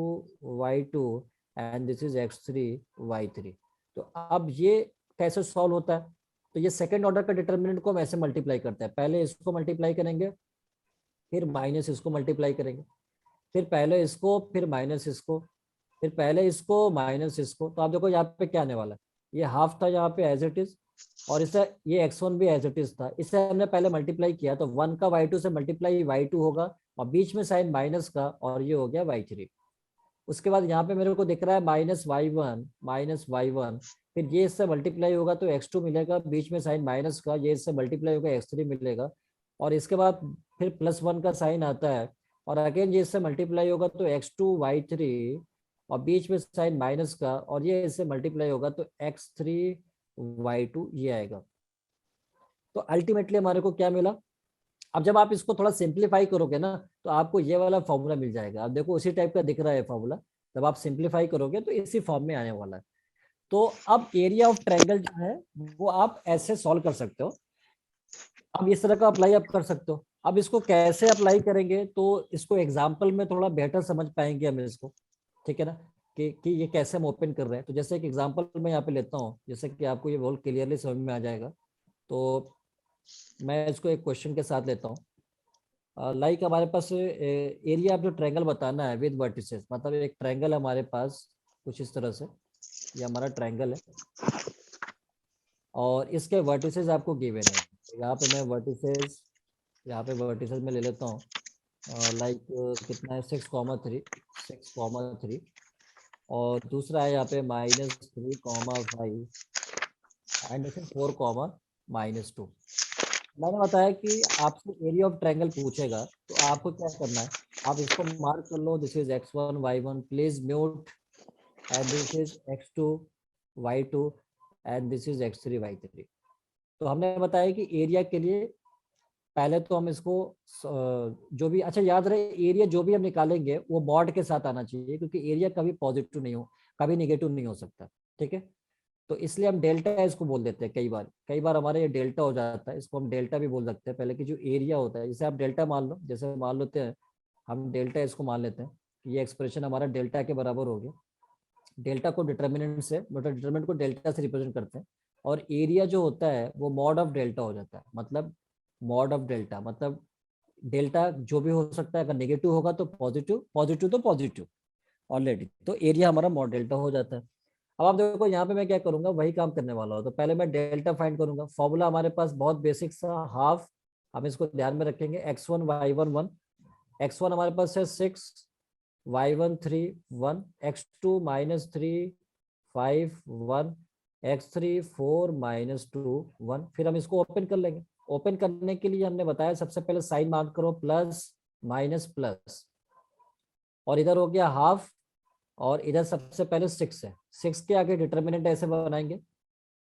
y2 and this is x3 y3। तो अब ये कैसे सॉल्व होता है, तो ये सेकंड ऑर्डर का डिटर्मिनेंट को हम ऐसे मल्टीप्लाई करते हैं, पहले इसको मल्टीप्लाई करेंगे, फिर माइनस इसको मल्टीप्लाई करेंगे, फिर पहले इसको, फिर माइनस इसको, फिर पहले इसको माइनस इसको। तो आप देखो यहाँ पे क्या आने वाला है, ये हाफ था यहाँ पे एज इट इज, और इसे ये x1 भी एज इट इज था, इसे हमने पहले मल्टीप्लाई किया, तो 1 का y2 से मल्टीप्लाई y2 होगा, और बीच में साइन माइनस का, और ये हो गया y3। उसके बाद यहाँ पे मेरे को दिख रहा है माइनस y1, फिर ये इससे मल्टीप्लाई होगा तो x2 मिलेगा, बीच में साइन माइनस का, ये इससे मल्टीप्लाई होगा x3 मिलेगा, और इसके बाद फिर +1 का साइन आता है, और अगेन ये इससे मल्टीप्लाई होगा तो x2 y3, और बीच में साइन माइनस का, और ये इससे मल्टीप्लाई होगा तो x3 y2, ये आएगा। तो अल्टीमेटली हमारे को क्या मिला, अब जब आप इसको थोड़ा सिंप्लीफाई करोगे ना तो आपको ये वाला फॉर्मूला मिल जाएगा। आप देखो उसी टाइप का दिख रहा है फॉर्मूला, जब आप सिंप्लीफाई करोगे तो इसी फॉर्म में आने वाला है। तो अब एरिया ऑफ ट्रायंगल जो है वो आप ऐसे सॉल्व कर सकते हो, अब इस तरह का अप्लाई आप कर सकते हो। अब इसको कैसे अप्लाई करेंगे, तो इसको एग्जाम्पल में थोड़ा बेहतर समझ पाएंगे हम इसको, ठीक है ना, कि ये कैसे हम ओपन कर रहे हैं। तो जैसे एक एग्जाम्पल मैं यहाँ पे लेता हूँ, जैसे कि आपको ये बहुत क्लियरली समझ में आ जाएगा। तो मैं इसको एक क्वेश्चन के साथ लेता हूँ, लाइक हमारे पास एरिया ऑफ जो ट्रायंगल बताना है विद वर्टिसेस, मतलब एक ट्रायंगल है हमारे पास कुछ इस तरह से, ये हमारा ट्रायंगल है और इसके वर्टिसेस आपको गिवन है। यहाँ पे मैं वर्टिसेस, यहाँ पे वर्टिसेस में ले लेता हूँ लाइक कितना है 6,3 6,3 और दूसरा है यहाँ पे -3,5 एंड 4,-2। मैंने बताया कि आपसे एरिया ऑफ ट्रायंगल पूछेगा तो आपको क्या करना है, आप इसको मार्क कर लो, this is x1 y1 please mute and this is x2 y2 and this is x3 y3। तो हमने बताया कि एरिया के लिए पहले तो हम इसको जो भी, अच्छा याद रहे एरिया जो भी हम निकालेंगे वो मॉड के साथ आना चाहिए, क्योंकि एरिया कभी पॉजिटिव नहीं हो, कभी निगेटिव नहीं हो सकता, ठीक है। तो इसलिए हम डेल्टा इसको बोल देते हैं, कई बार हमारे ये डेल्टा हो जाता है, इसको हम डेल्टा भी बोल सकते हैं। पहले की जो एरिया होता है, जैसे आप डेल्टा मान लो, जैसे मान लेते हैं हम डेल्टा, इसको मान लेते हैं कि ये एक्सप्रेशन हमारा डेल्टा के बराबर हो गया। डेल्टा को डिटर्मिनेंट से, मतलब डिटर्मिनेंट को डेल्टा से रिप्रेजेंट करते हैं और एरिया जो होता है वो मॉड ऑफ डेल्टा हो जाता है। मतलब मॉड ऑफ डेल्टा मतलब डेल्टा जो भी हो सकता है, अगर नेगेटिव होगा तो पॉजिटिव, पॉजिटिव तो पॉजिटिव ऑलरेडी, तो एरिया हमारा मॉड डेल्टा हो जाता है। अब आप देखो यहाँ पे मैं क्या करूंगा, वही काम करने वाला हूँ। तो पहले मैं डेल्टा फाइंड करूंगा, फॉर्मूला हमारे पास बहुत बेसिक सा हाफ, हम इसको ध्यान में रखेंगे, x1 y1 1, x1 हमारे पास है 6, y1 3 1, x2 -3 5 1, x3 4 -2 1। फिर हम इसको ओपन कर लेंगे। ओपन करने के लिए हमने बताया सबसे पहले साइन मार्क करो, प्लस माइनस प्लस, और इधर हो गया हाफ और इधर सबसे पहले 6 है, 6 के आगे डिटर्मिनेंट ऐसे बनाएंगे।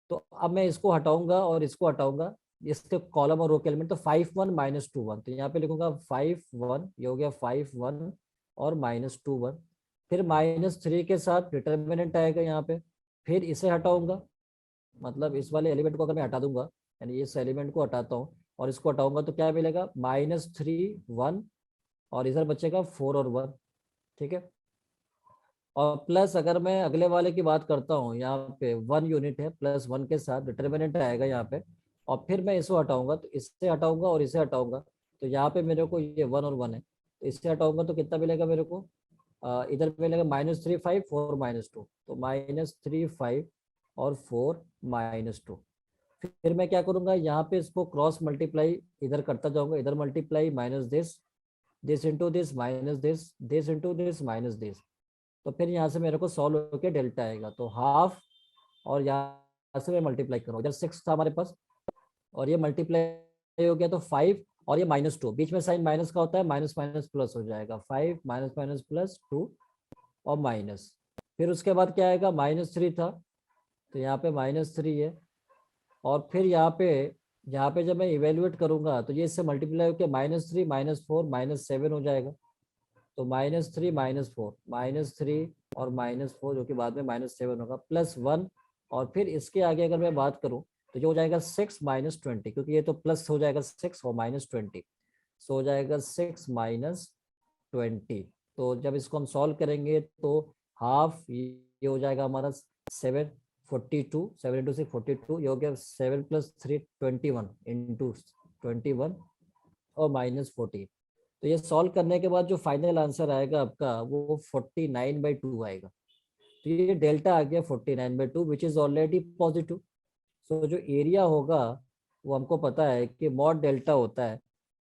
तो अब मैं इसको हटाऊंगा और इसको हटाऊंगा, इसके कॉलम और रो के एलिमेंट, तो 5 1 -2 1, तो यहाँ पे लिखूंगा 5 1, ये हो गया 5 1 और -2 1। फिर -3 के साथ डिटर्मिनेंट आएगा यहाँ पे, फिर इसे हटाऊंगा, मतलब इस वाले एलिमेंट को अगर मैं हटा दूंगा, यानी इस एलिमेंट को हटाता हूँ और इसको हटाऊंगा तो क्या मिलेगा, -3 1 और इधर बचेगा 4 और 1, ठीक है। और प्लस अगर मैं अगले वाले की बात करता हूँ, यहाँ पे 1 यूनिट है, +1 के साथ डिटर्मिनेंट आएगा यहाँ पे, और फिर मैं इसको हटाऊंगा, तो इससे हटाऊंगा और इसे हटाऊंगा, तो यहाँ पे मेरे को ये 1 और 1 है, तो इससे हटाऊंगा तो कितना मिलेगा मेरे को, इधर मिलेगा -3 5 4 -2, तो -3 5 और 4 -2। फिर मैं क्या करूंगा, यहाँ पे इसको क्रॉस मल्टीप्लाई इधर करता जाऊंगा, इधर multiply minus this into this minus this into this minus this, तो फिर यहाँ से मेरे को सॉल्व होकर डेल्टा आएगा, तो हाफ और यहाँ से मैं मल्टीप्लाई करूँ, इधर 6 था हमारे पास और ये मल्टीप्लाई हो गया तो 5 और ये -2, बीच में साइन माइनस का होता है, माइनस माइनस प्लस हो जाएगा, 5 माइनस माइनस प्लस 2 और माइनस, फिर उसके बाद क्या आएगा, -3 था तो यहाँ पे -3 है, और फिर यहाँ पे जब मैं इवेल्युएट करूंगा तो ये इससे मल्टीप्लाई होकर -3 -4 -7 हो जाएगा, तो -3 -4 -3 और -4 जो कि बाद में -7 होगा, +1, और फिर इसके आगे अगर मैं बात करूं तो ये हो जाएगा 6 -20, क्योंकि ये तो प्लस हो जाएगा 6 और -20, सो हो जाएगा 6 -20। तो जब इसको हम सॉल्व करेंगे तो हाफ ये हो जाएगा हमारा 7 42, 7 इंटू 6 42, ये हो गया 7 + 3 21 इंटू 21 और -14। तो ये सॉल्व करने के बाद जो फाइनल आंसर आएगा आपका वो 49/2 आएगा, तो ये डेल्टा आ गया 49/2 विच इज ऑलरेडी पॉजिटिव। सो जो एरिया होगा वो हमको पता है कि मॉड डेल्टा होता है,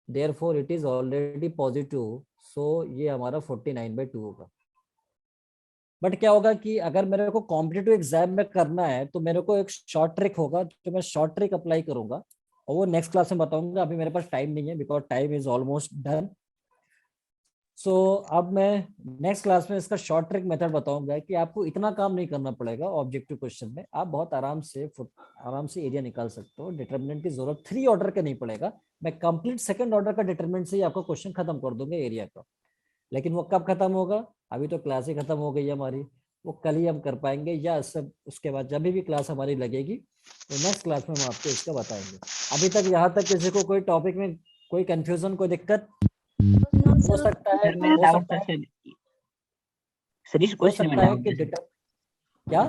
therefore it is already positive, so ये हमारा 49/2 होगा। बट क्या होगा कि अगर मेरे को कॉम्पिटिटिव एग्जाम में करना है तो मेरे को एक शॉर्ट ट्रिक होगा, जो मैं शॉर्ट ट्रिक अप्लाई करूंगा और वो नेक्स्ट क्लास में बताऊंगा, अभी मेरे पास टाइम नहीं है because time is almost done. So अब मैं नेक्स्ट क्लास में इसका शॉर्ट ट्रिक मेथड बताऊंगा कि आपको इतना काम नहीं करना पड़ेगा ऑब्जेक्टिव क्वेश्चन में, आप बहुत आराम से एरिया निकाल सकते हो, डिटरमिनेंट की जरूरत 3 ऑर्डर का नहीं पड़ेगा, मैं कंप्लीट सेकंड ऑर्डर का डिटरमिनेंट से ही आपको क्वेश्चन खत्म कर दूंगा एरिया का। लेकिन वो कब खत्म होगा, अभी तो क्लास ही खत्म हो गई है हमारी, वो कल ही हम कर पाएंगे या सब उसके बाद जब भी क्लास हमारी लगेगी तो नेक्स्ट क्लास में हम आपको इसका बताएंगे। अभी तक यहाँ तक किसी को कोई टॉपिक में कोई कंफ्यूजन, कोई दिक्कत हो सकता है, सर मेरा डाउट था सर इस क्वेश्चन में डाउट है क्या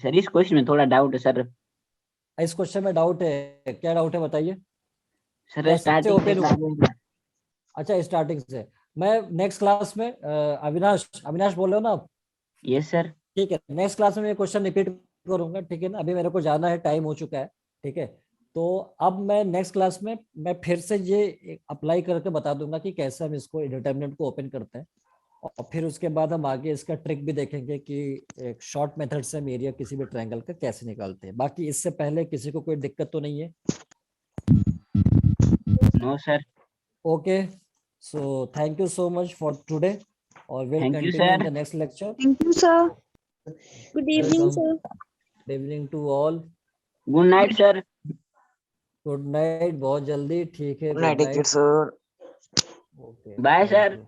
सर, इस क्वेश्चन में थोड़ा डाउट है सर। इस क्वेश्चन में डाउट है, क्या डाउट है बताइए। सर स्टार्टिंग अच्छा स्टार्टिंग से। मैं नेक्स्ट क्लास में अविनाश अविनाश बोल रहे हो ना आप? Yes sir. ठीक है, नेक्स्ट क्लास में मैं क्वेश्चन रिपीट करूंगा, ठीक है ना? अभी मेरे को जाना है, टाइम हो चुका है, ठीक है? तो अब मैं नेक्स्ट क्लास में मैं फिर से ये अप्लाई करके बता दूंगा कि कैसे हम इसको इंडिटरमिनेंट को ओपन करते हैं, और फिर उसके बाद हम आगे इसका ट्रिक भी देखेंगे कि एक शॉर्ट मेथड से हम एरिया किसी भी ट्रायंगल का कैसे निकालते हैं। बाकी इससे पहले किसी को कोई दिक्कत तो नहीं है? No sir. Okay, so thank you so much for today, और will Thank you, continue in sir. The next lecture. Thank you, sir. Good evening, Welcome. sir. Good evening to all. Good night sir. Good night, बहुत जल्दी, ठीक है, Good good night, night. sir. Okay, Bye, thank sir. You.